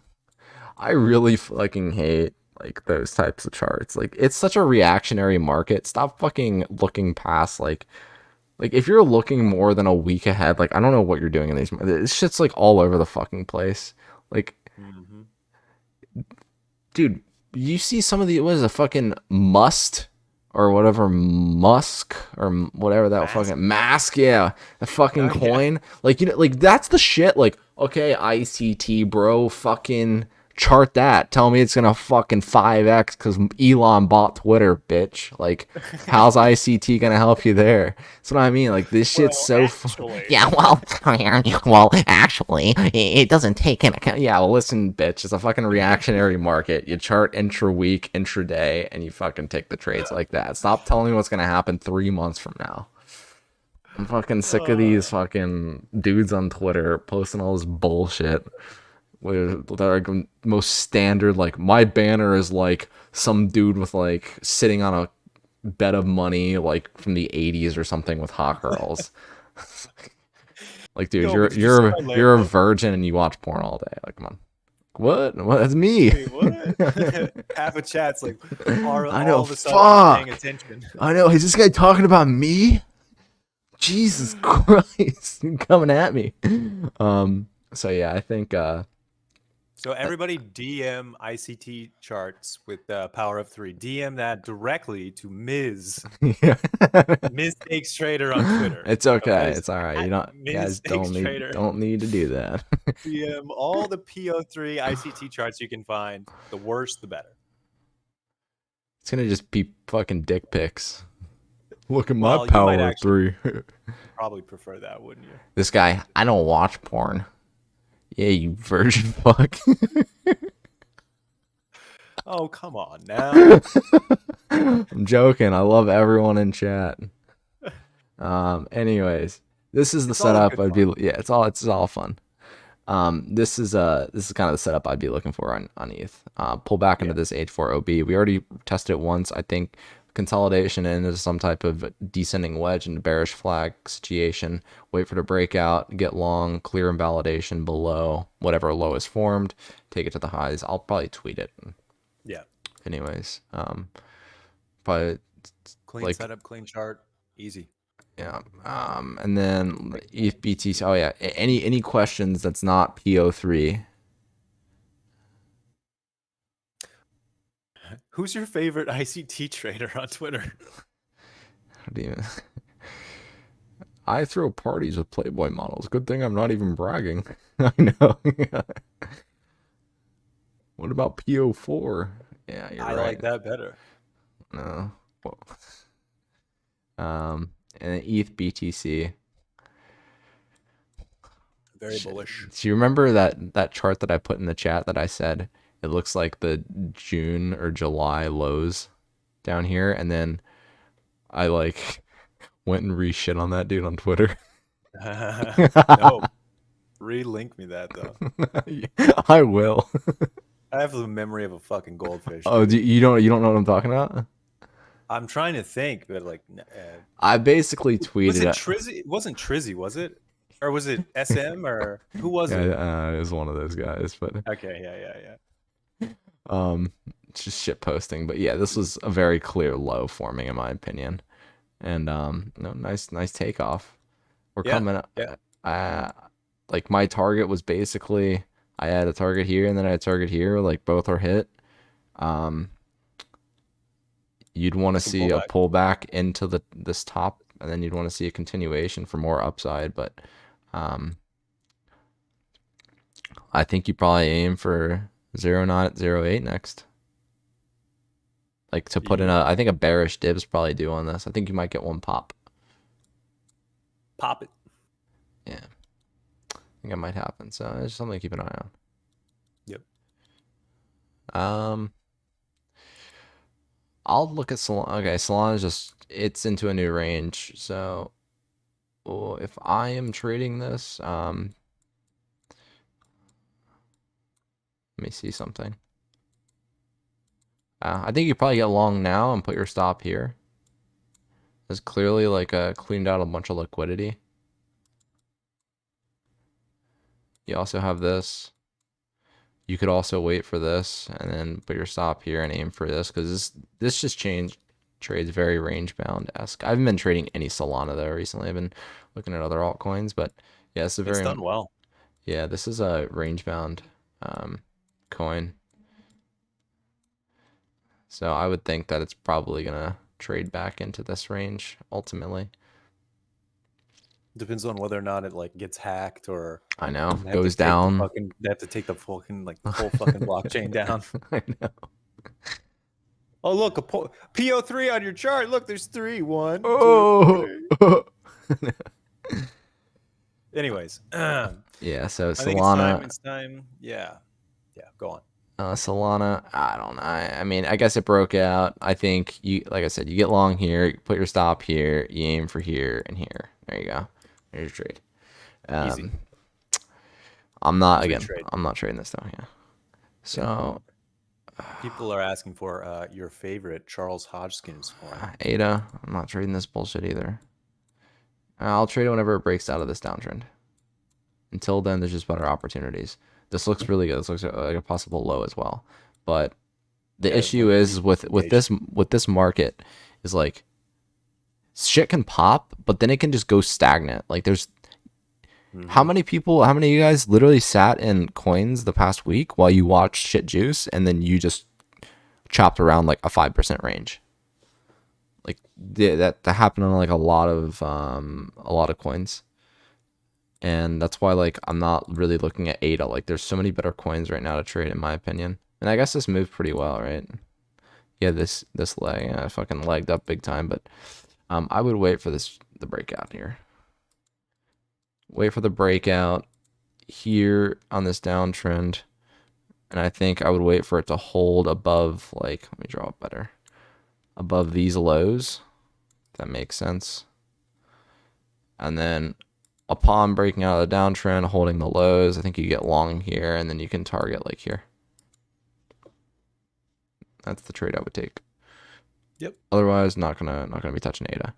I really fucking hate like those types of charts. Like it's such a reactionary market. Stop fucking looking past like if you're looking more than a week ahead, like I don't know what you're doing in these. This shit's like all over the fucking place. Like, Mhm. dude, you see some of the what is a fucking must or whatever Musk or whatever that Mask. fucking mask, yeah, the fucking Oh yeah. coin. Like like that's the shit. Like okay, ICT, bro, fucking chart that. Tell me it's gonna fucking 5x because Elon bought Twitter, bitch. Like, how's ICT gonna help you there? That's what I mean. Like this shit's Well, so. actually. Yeah, well, actually, it doesn't take into account. Yeah, well, listen, bitch, it's a fucking reactionary market. You chart intra week, intraday, and you fucking take the trades like that. Stop telling me what's gonna happen 3 months from now. I'm fucking sick of Uh, these fucking dudes on Twitter posting all this bullshit. Where they're like most standard, like my banner is like some dude with like sitting on a bed of money like from the 80s or something with hot girls. Like, dude, Yo, but did you see my you're a Lambo? virgin and you watch porn all day. Like, come on. What? That's me. Wait, what? Half a chat's like, are I know. all of a sudden paying Fuck. attention. I know. Is this guy talking about me? Jesus Christ, coming at me. So yeah, I think So everybody DM ICT charts with power of three. DM that directly to yeah. Miztakes Trader on Twitter. It's So that okay. is It's all right. at You guys Miztakes Trader. don't need to do that. DM all the PO3 ICT charts you can find. The worse, the better. It's gonna just be fucking dick pics. Look at my Well, you might power of actually three. probably prefer that, wouldn't you? This guy, I don't watch porn. Yeah, you virgin fuck. Oh, come on now. I'm joking. I love everyone in chat. Anyways, this is the It's all in setup. good I'd fun. be yeah. It's all fun. This is kind of the setup I'd be looking for on ETH. Pull back into Yeah. this H4 OB. We already tested it once. I think consolidation into some type of descending wedge into bearish flag situation. Wait for the breakout. Get long. Clear invalidation below whatever low is formed. Take it to the highs. I'll probably tweet it. Yeah. Anyways, probably Clean like setup, clean chart. Easy. yeah. And then ETH BTC. Oh yeah. Any questions that's not PO3? Who's your favorite ICT trader on Twitter? How do you? I throw parties with Playboy models. Good thing I'm not even bragging. I know. What about PO4? Yeah, you're I right. like that better. No. Well, and then ETH BTC. Very bullish. Do you remember that chart that I put in the chat that I said it looks like the June or July lows down here, and then I like went and re-shit on that dude on Twitter. No, relink me that though. I will. I have the memory of a fucking goldfish, Oh, dude. you don't know what I'm talking about? I'm trying to think, but like, I basically was tweeted it it. Trizzy? It wasn't Trizzy, was it? Or was it SM? Or who was it? Yeah, it was one of those guys, but Okay, yeah. um, it's just shit posting. But yeah, this was a very clear low forming in my opinion, and no, nice takeoff. We're Yeah, coming. yeah. Uh, like my target was basically I had a target here and then I had a target here. Like both are hit. Um, you'd want to Some see a pullback. pullback into this top, and then you'd want to see a continuation for more upside. But um, I think you probably aim for 0.08 next. Like to put in You I think a bearish dib's probably due on this. I think you might get one pop. pop it. Yeah, I think it might happen. So it's something to keep an eye Yep. on. I'll look at Solana. Okay, Solana is just it's into a new range. So if I am trading this, let me see something. I think you probably get long now and put your stop here. It's clearly like cleaned out a bunch of liquidity. You also have this. You could also wait for this and then put your stop here and aim for this because this just trades very range bound esque. I haven't been trading any Solana though recently. I've been looking at other altcoins, but yeah, it's a It's very done well. yeah. This is a range bound coin, so I would think that it's probably gonna trade back into this range ultimately. Depends on whether or not it like gets hacked or I know they have to goes take the down. fucking they have to take the fucking like the whole fucking blockchain down. I know. Oh look, a PO3 on your chart. Look, there's three. One, two, Oh. three. Anyways, Yeah. So I think it's time. Solana. It's time. Yeah, go on. Solana, I don't know. I mean, I guess it broke out. I think you, like I said, you get long here, you put your stop here, you aim for here and here. There you go. There's your trade. Easy. Um, I'm not Free again. trade. I'm not trading this though. Yeah. So People are asking for your favorite Charles Hodgkins coin. Ada, I'm not trading this bullshit either. I'll trade it whenever it breaks out of this downtrend. Until then, there's just better opportunities. This looks really good. This looks like a possible low as well. But the Yeah, issue like is with this market is like shit can pop, but then it can just go stagnant. Like there's mm-hmm. how many of you guys literally sat in coins the past week while you watched shit juice and then you just chopped around like a 5% range? Like that happened on like a lot of coins. And that's why like I'm not really looking at ADA. Like there's so many better coins right now to trade in my opinion. And I guess this moved pretty well, right? Yeah, this leg, yeah, I fucking legged up big time, but I would wait for the breakout here. Wait for the breakout here on this downtrend, and I think I would wait for it to hold above, like, let me draw it better, above these lows. If that makes sense. And then upon breaking out of the downtrend, holding the lows, I think you get long here, and then you can target like here. That's the trade I would take. Yep. Otherwise, not gonna be touching ADA.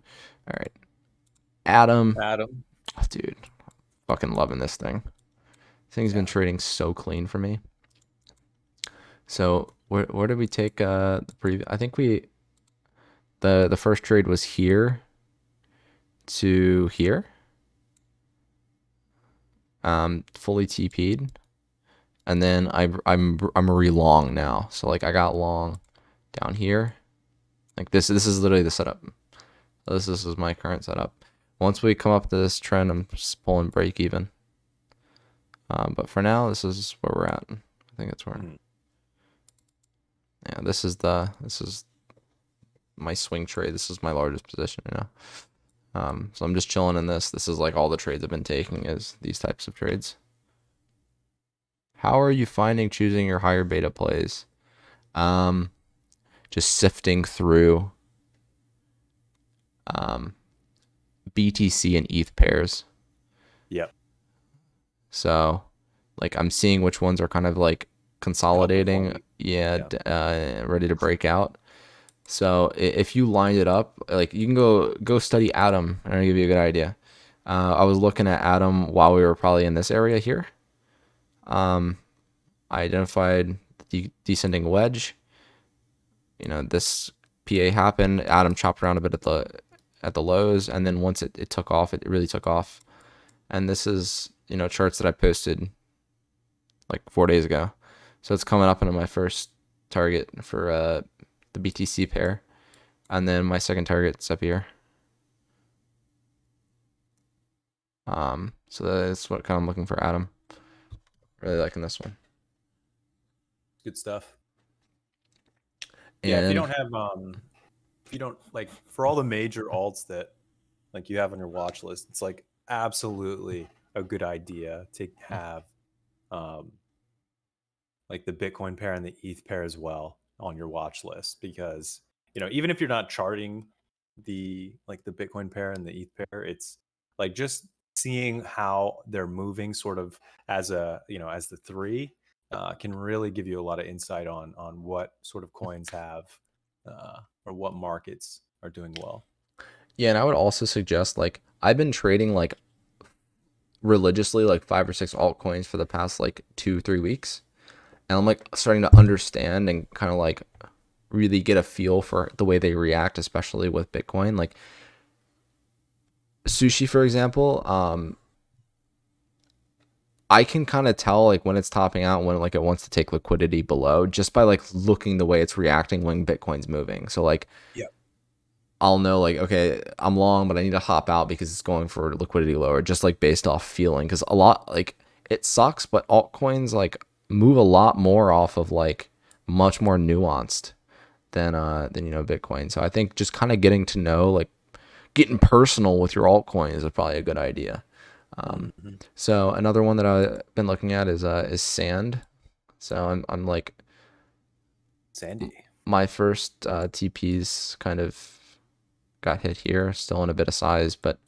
All right, Adam, Adam. oh, dude, fucking loving this thing. This thing's been Yeah. trading so clean for me. So where did we take the previous? I think the first trade was here to here. Fully TP'd, and then I'm re-long now. So like I got long down here. Like this is literally the setup. This is my current setup. Once we come up to this trend, I'm just pulling break even. But for now, this is where we're at. I think that's where. Mm. Yeah, this is my swing trade. This is my largest position right now. So I'm just chilling in this. This is like all the trades I've been taking is these types of trades. How are you finding choosing your higher beta plays? Just sifting through BTC and ETH pairs. Yep. So like I'm seeing which ones are kind of like consolidating, Outperforming. yeah, Yeah. ready to break out. So if you lined it up, like you can go study Atom. I'm gonna give you a good idea. I was looking at Atom while we were probably in this area here. I identified the descending wedge. You know, this PA happened. Atom chopped around a bit at the lows, and then once it took off, it really took off. And this is, you know, charts that I posted like 4 days ago. So it's coming up into my first target for the BTC pair. And then my second target's up here. So that's what kind of I'm looking for, Adam. Really liking this one. Good stuff. Yeah, And if you don't like for all the major alts that like you have on your watch list, it's like absolutely a good idea to have um like the Bitcoin pair and the ETH pair as well on your watch list because even if you're not charting the Bitcoin pair and the ETH pair, it's like just seeing how they're moving sort of as as the three can really give you a lot of insight on what sort of coins have or what markets are doing well. yeah, and I would also suggest like I've been trading like religiously like 5 or 6 altcoins for the past like 2 3 weeks. And I'm like starting to understand and kind of like really get a feel for the way they react, especially with Bitcoin. Like sushi, for example, I can kind of tell like when it's topping out, when like it wants to take liquidity below, just by like looking the way it's reacting when Bitcoin's moving. So like Yeah. I'll know like okay, I'm long, but I need to hop out because it's going for liquidity lower, just like based off feeling. Because a lot like it sucks, but altcoins like move a lot more off of like much more nuanced than Bitcoin. So I think just kind of getting to know like getting personal with your altcoins is probably a good idea. Mhm. So another one that I've been looking at is Sand. So I'm like Sandy. my first TPs kind of got hit here, still in a bit of size, but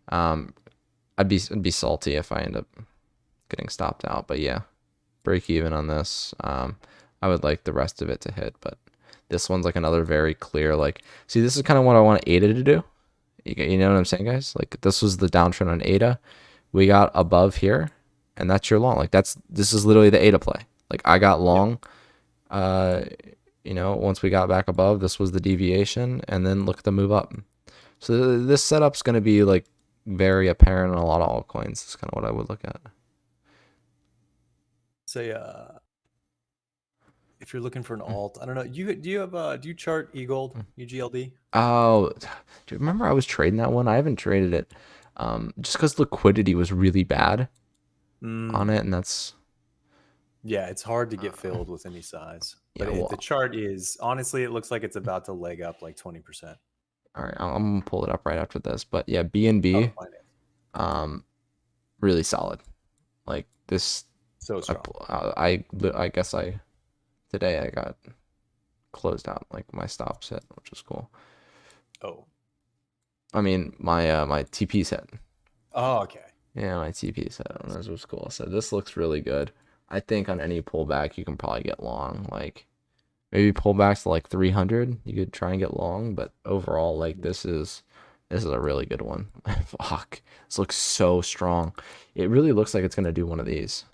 um, I'd be salty if I end up getting stopped out. But yeah, break even on this. I would like the rest of it to hit, but this one's like another very clear like. See, this is kind of what I want ADA to do. You know what I'm saying, guys? Like this was the downtrend on ADA. We got above here, and that's your long. Like this is literally the A to play. Like I got Yep. long. Uh, once we got back above, this was the deviation, and then look at the move up. So this setup's going to be like very apparent in a lot of altcoins. That's kind of what I would look at. Say if you're looking for an alt, I don't know. Do you have do you chart eGold, UGLD? Oh, do you remember I was trading that one? I haven't traded it, just because liquidity was really bad on Mm. it, and that's Yeah, it's hard to get filled with any size. yeah. But the Well, chart is honestly, it looks like it's about to leg up like 20%. all right, I'm gonna pull it up right after this. But yeah, BNB, Oh, finance. um, really solid. Like this, So I strong. I guess I today I got closed out like my stops hit, which was cool. Oh. I mean my TP set. Oh, okay. Yeah, my TP set on Nice. this was cool. So this looks really good. I think on any pullback you can probably get long. Like maybe pullbacks to like 300, you could try and get long. But overall, like Yeah. this is a really good one. Fuck, this looks so strong. It really looks like it's gonna do one of these.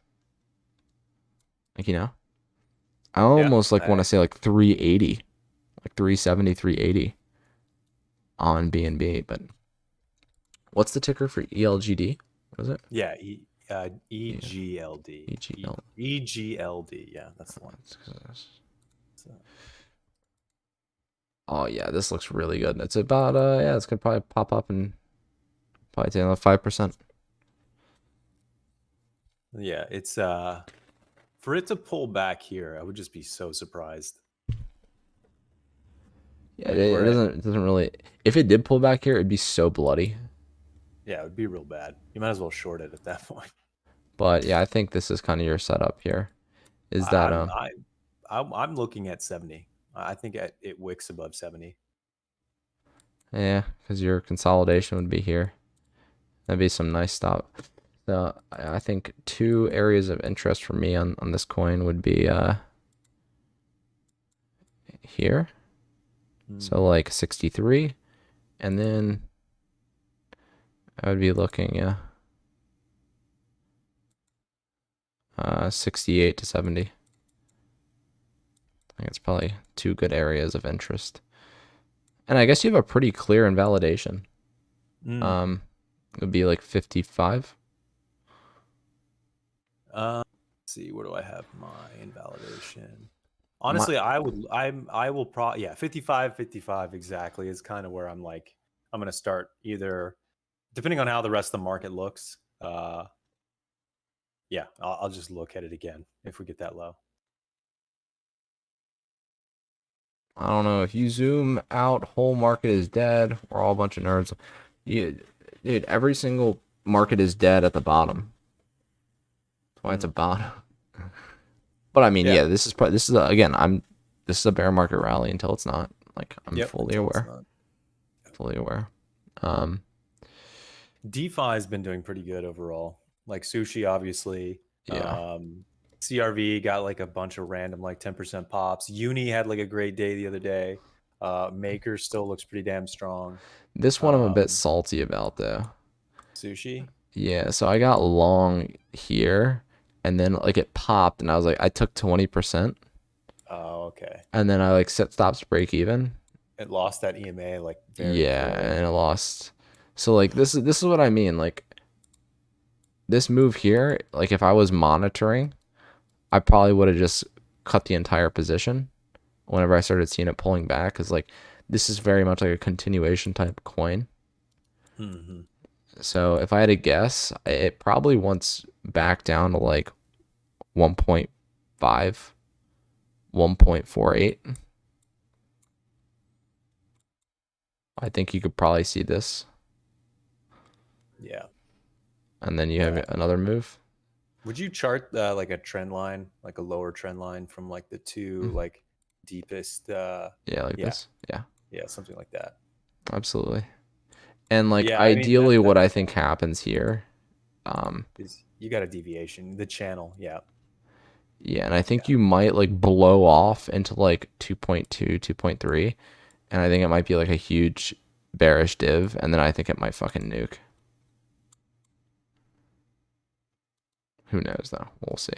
Like I Yeah. almost like want I, to say like 380, like 370, 380 on BNB. But what's the ticker for ELGD? What is it? yeah. Yeah, EGLD. EGL. EGLD. Yeah, that's the one. So, Oh yeah, this looks really good. It's about yeah, it's gonna probably pop up and probably take another 5%. yeah, it's for it to pull back here, I would just be so surprised. Yeah, Like it we're at, doesn't really. If it did pull back here, it'd be so bloody. yeah, it would be real bad. You might as well short it at that point. But yeah, I think this is kind of your setup here. Is that I'm I I'm looking at 70. I think it wicks above 70. yeah, because your consolidation would be here. That'd be some nice stop. So I think two areas of interest for me on this coin would be here. So Hmm. like 63, and then I would be looking, yeah, 68 to 70. I think it's probably two good areas of interest. And I guess you have a pretty clear invalidation. Mm. Um, it would be like 55. Let's see, where do I have my invalidation? My, Honestly, I will probably, yeah, 55, 55 exactly is kind of where I'm like, I'm going to start either, depending on how the rest of the market looks. Yeah, I'll just look at it again if we get that low. I don't know if you zoom out, whole market is dead. We're all a bunch of nerds. You, dude, every single market is dead at the bottom. That's why it's a Mm. bottom. But I mean, Yeah. yeah, this is again, this is a bear market rally until it's not. Like I'm Yep. fully Until it's aware, not. fully aware. Um, DeFi has been doing pretty good overall. Like sushi, obviously. yeah, Um, CRV got like a bunch of random like 10% pops. Uni had like a great day the other day. Maker still looks pretty damn strong. this one I'm a bit Um, salty about though. Sushi. Yeah, so I got long here, and then like it popped, and I was like, I took 20%, Oh, okay. and then I like set stops break even. It lost that EMA like very Yeah, quick. and it lost. So like this is what I mean. Like this move here, like if I was monitoring, I probably would have just cut the entire position whenever I started seeing it pulling back, because like this is very much like a continuation type coin. Hmm. So if I had to guess, it probably wants back down to like 1.5, 1.48. I think you could probably see this, Yeah. and then you have Yeah. another move. Would you chart like a trend line, like a lower trend line from like the two Mhm. like deepest? Yeah, like Yeah. this. Yeah, Yeah. Something like that. absolutely. And like Yeah. I mean, ideally, that what I does think happens here, um, is you got a deviation. The channel. Yeah. yeah, and I think Yeah. you might like blow off into like 2.2, 2.3, and I think it might be like a huge bearish div, and then I think it might fucking nuke. Who knows though? We'll see.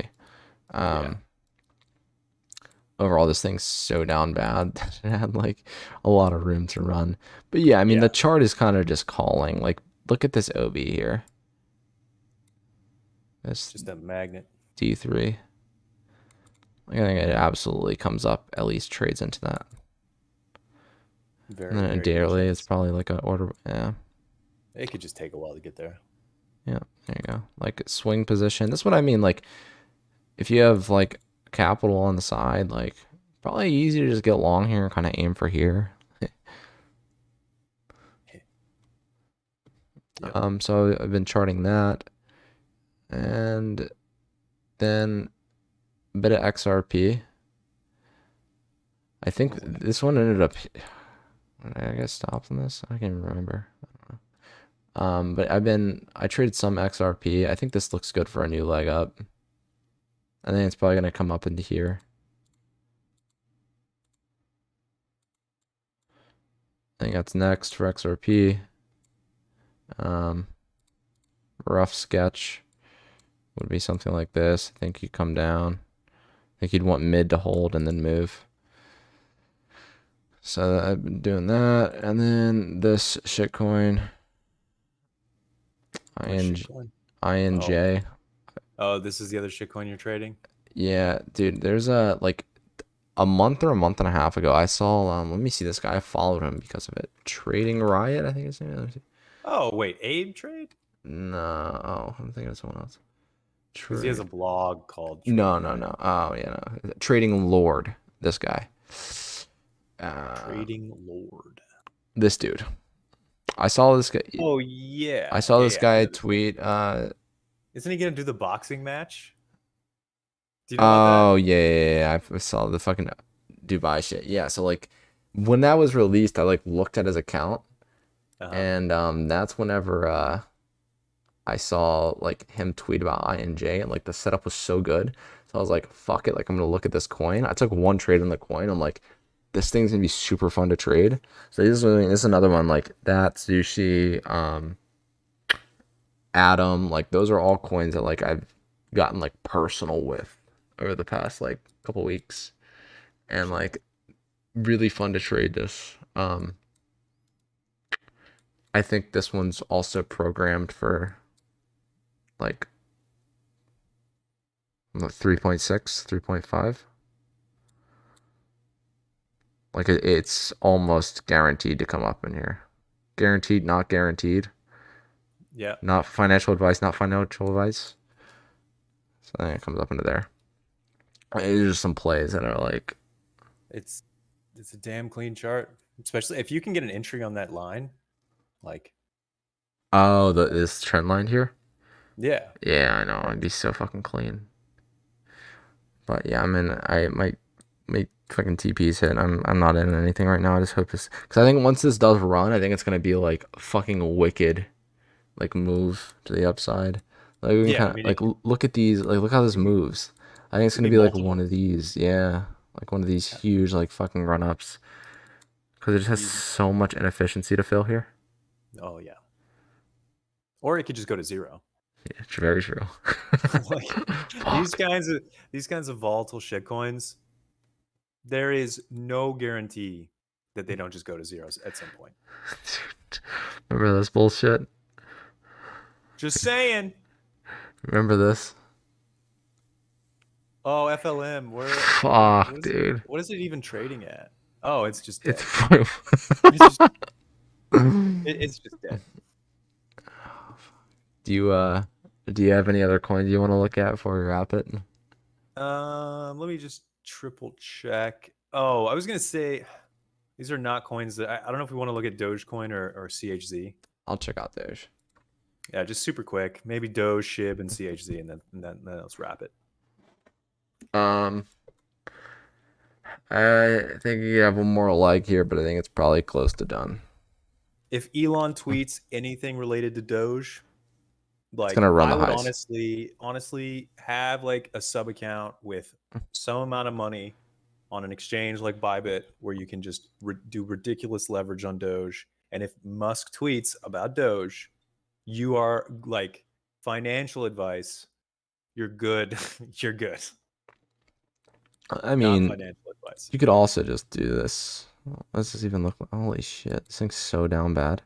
Yeah. Um, Overall, this thing's so down bad that it had like a lot of room to run. But yeah, I mean the Yeah. chart is kind of just calling. Like, look at this OB here. This Just a magnet. D3. Like, I think it absolutely comes up. At least trades into that. And Very, then a very good daily, it's chance. probably like a order. Yeah, It could just take a while to get there. yeah. There you go. Like swing position. That's what I mean. Like if you have like capital on the side, like probably easier to just get long here and kind of aim for here. Yep. So I've been charting that, and then a bit of XRP. I think Oh, this one ended up. I guess stopped on this. I can't even remember. But I traded some XRP. I think this looks good for a new leg up. I think it's probably gonna come up into here. I think that's next for XRP. Um, Rough sketch would be something like this. I think you come down. I think you'd want mid to hold and then move. So I've been doing that, and then this shitcoin, what IN, shitcoin? Oh, INJ. oh, this is the other shitcoin you're trading. Yeah, dude. There's a like a month or a month and a half ago. I saw. Let me see this guy. I followed him because of it. Trading Riot, I think his name. Let me see. Oh, wait, Abe Trade? No, oh, I'm thinking of someone else. Because he has Trade. a blog called No, Trading no, Riot. no. Oh, yeah, no. Trading Lord. This guy. Uh, Trading Lord. this dude. I saw this guy. Oh I yeah, saw yeah, this yeah. I guy know this guy. tweet. Isn't he gonna do the boxing match? Do you know about that? Oh yeah, yeah, yeah. I saw the fucking Dubai shit. Yeah. So like, when that was released, I like looked at his account, Uh huh. and that's whenever I saw like him tweet about INJ, and like the setup was so good. So I was like, fuck it. Like I'm gonna look at this coin. I took one trade on the coin. I'm like, this thing's gonna be super fun to trade. So this is another one like that sushi. Atom, like those are all coins that like I've gotten like personal with over the past like couple weeks, and Sure. like really fun to trade this. I think this one's also programmed for like 3.6, 3.5. Like it's almost guaranteed to come up in here. Guaranteed, not guaranteed. Yeah. Not financial advice, not financial advice. So I think it comes up into there. There's just some plays that are like, It's it's a damn clean chart, especially if you can get an entry on that line. Like, oh, this trend line here. yeah, Yeah, I know. It'd and be so fucking clean. But yeah, I'm in. I might make fucking TPs hit. I'm not in anything right now. I just hope this because I think once this does run, I think it's gonna be like a fucking wicked like move to the upside. Like we can yeah. I kind of mean, like look at these. Like look how this it could, moves. I think it's could gonna be be like one multiple. of these. Yeah, like one of these Yeah, huge like fucking run ups because it just has easy. so much inefficiency to fill here. Oh yeah. Or it could just go to zero. Yeah, it's very true. Like these Fuck. kinds of these kinds of volatile shitcoins, there is no guarantee that they don't just go to zeros at some point. Remember this bullshit? Just saying. Remember this? Oh, FLM, what Fuck, is it? dude. What is it even trading at? Oh, it's just It's dead. funny. It's just it's just dead. Do you do you have any other coins you want to look at before we wrap it? Let me just triple check. Oh, I was gonna say these are not coins that I don't know if we want to look at Dogecoin or CHZ. I'll check out those. Yeah, just super quick. Maybe Doge, SHIB, and CHZ, and then let's wrap it. Um, I think you have one more leg here, but I think it's probably close to done. If Elon tweets anything related to Doge, It's like gonna run I the would highs. honestly have like a sub account with some amount of money on an exchange like Bybit where you can just do ridiculous leverage on Doge. And if Musk tweets about Doge, you are like financial advice you're good. You're good. I Not mean, financial advice. you could also just do this. Let's just even look. Holy shit, this thing's so down bad.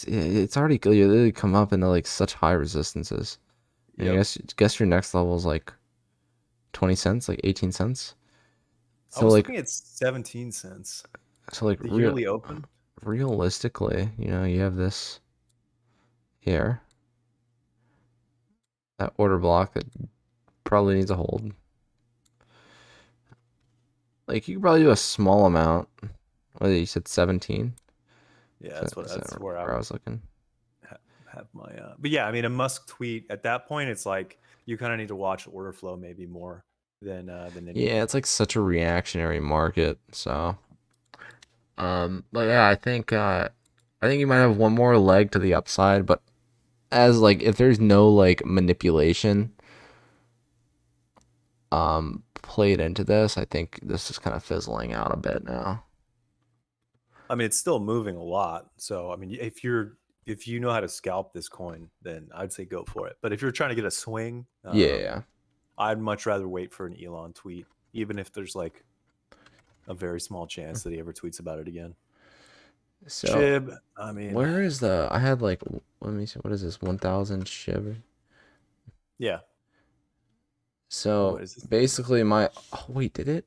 It's already literally come up into like such high resistances. And I Yep. guess your next level is like 20 cents, like 18 cents. I So was like looking at 17 cents. so like The yearly open. realistically, you have this here, that order block that probably needs a hold. Like you could probably do a small amount. What you said 17? Yeah, Is that that's where I where I would was looking? have my. But yeah, I mean, a Musk tweet at that point, it's like you kind of need to watch order flow maybe more than Yeah, anything. it's like such a reactionary market. So, but yeah, I think you might have one more leg to the upside, but as like if there's no like manipulation played into this, I think this is kind of fizzling out a bit now. I mean, it's still moving a lot. So I mean, if you know how to scalp this coin, then I'd say go for it. But if you're trying to get a swing, Yeah. I'd much rather wait for an Elon tweet, even if there's like a very small chance that he ever tweets about it again. So Chib, I mean, where is the? I had like let me see. What is this? 1,000 shiv. yeah. So What is this? basically, my oh wait, did it?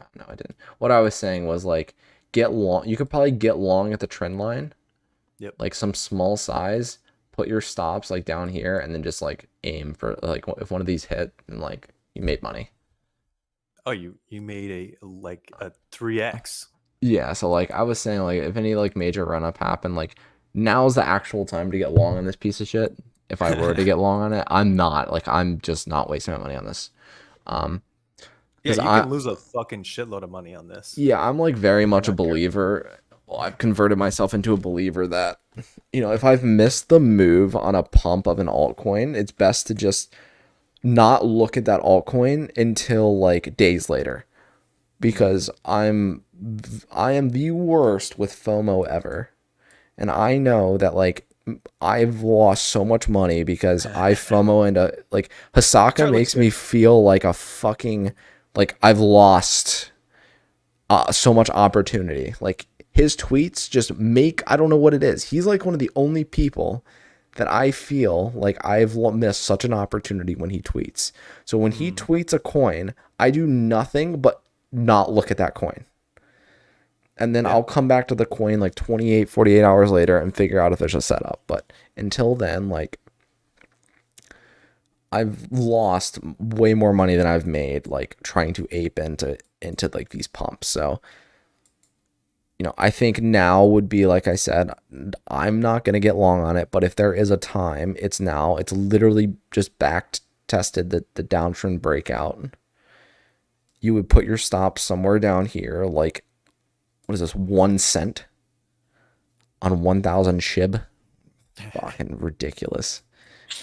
Oh, no, I didn't. What I was saying was like get long. You could probably get long at the trend line, Yep. like some small size. Put your stops like down here, and then just like aim for like if one of these hit, and like you made money. Oh, you made a 3x. Yeah, so like I was saying, like if any like major run up happened, like now's the actual time to get long on this piece of shit. If I were to get long on it, I'm just not wasting my money on this. Um, Yeah, because you I can lose a fucking shitload of money on this yeah, I'm like very if you're much a not careful. believer. Well, I've converted myself into a believer that if I've missed the move on a pump of an altcoin, it's best to just not look at that altcoin until like days later Mm, because I am the worst with FOMO ever. And I know that like I've lost so much money because I FOMO into like Hasaka Chart looks makes good. me feel like a fucking like I've lost so much opportunity. Like his tweets just make I don't know what it is. He's like one of the only people that I feel like I've missed such an opportunity when he tweets. So when he Mm, tweets a coin, I do nothing but not look at that coin. And then yeah. I'll come back to the coin like 28, 48 hours later and figure out if there's a setup. But until then, like I've lost way more money than I've made like trying to ape into like these pumps. So I think now would be like I said, I'm not going to get long on it, but if there is a time, it's now. It's literally just back tested the downtrend breakout. You would put your stop somewhere down here, like what is this, 1 cent on 1,000 SHIB? Fucking ridiculous.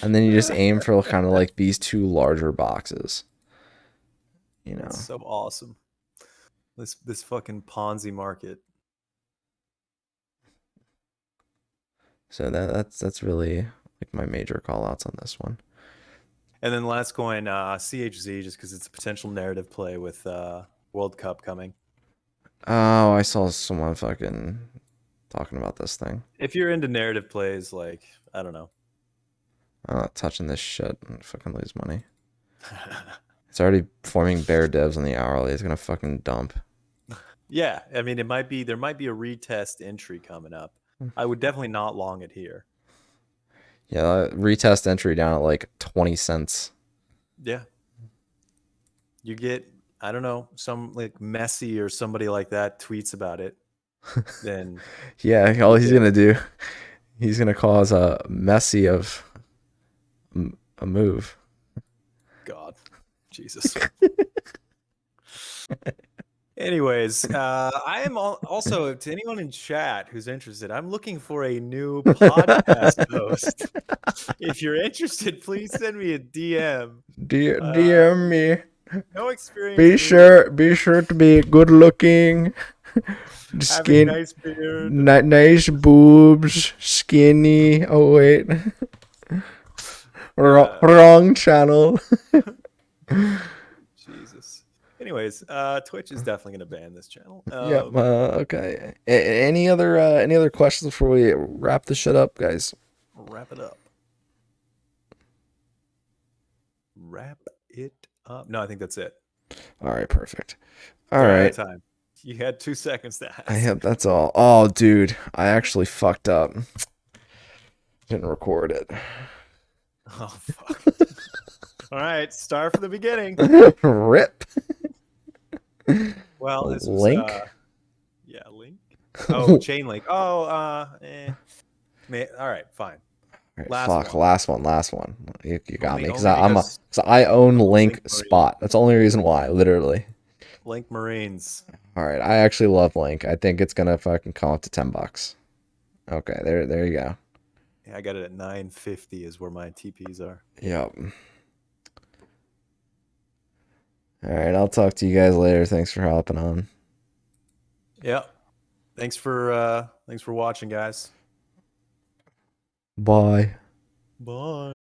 And then you just aim for kind of like these two larger boxes, you That's know. so awesome. This fucking Ponzi market. So that's really like my major call outs on this one. And then last coin, CHZ, just because it's a potential narrative play with World Cup coming. Oh, I saw someone fucking talking about this thing. If you're into narrative plays, like I don't know. I'm not touching this shit. I'm gonna fucking lose money. It's already forming bear divs on the hourly. It's gonna fucking dump. Yeah, I mean, there might be a retest entry coming up. I would definitely not long it here. Yeah, retest entry down at like 20 cents. Yeah, you get I don't know some like Messi or somebody like that tweets about it, then Yeah, all you he's get gonna do, he's gonna cause a messy of a move. God, Jesus. Anyways, I am also to anyone in chat who's interested. I'm looking for a new podcast host. If you're interested, please send me a DM. DM me. No experience needed. Be sure to be good looking, Having skin, nice beard. nice boobs, skinny. Oh wait, Uh, Wrong channel. Jesus. Anyways, Twitch is definitely gonna ban this channel. Yep. Okay. Any other questions before we wrap this shit up, guys? Wrap it up. Wrap it up. No, I think that's it. All right. Perfect. All Sorry, out of right. time. You had 2 seconds to I ask. have. That's all. Oh, dude, I actually fucked up. Didn't record it. Oh fuck. All right, start from the beginning. Rip. Well, this was Link. yeah, link. Oh, chain link. Oh, all right, fine. All right, Last fuck. one. Last one. Last one. You got me because Only I'm a. because Cause I own Link Link Marine. Spot. That's the only reason why. Literally. Link Marines. All right. I actually love Link. I think it's gonna fucking come up to $10. Okay. There you go. Yeah, I got it at 950 is where my TPs are. Yep. All right. I'll talk to you guys later. Thanks for hopping on. Yeah. Thanks for watching, guys. Bye. Bye.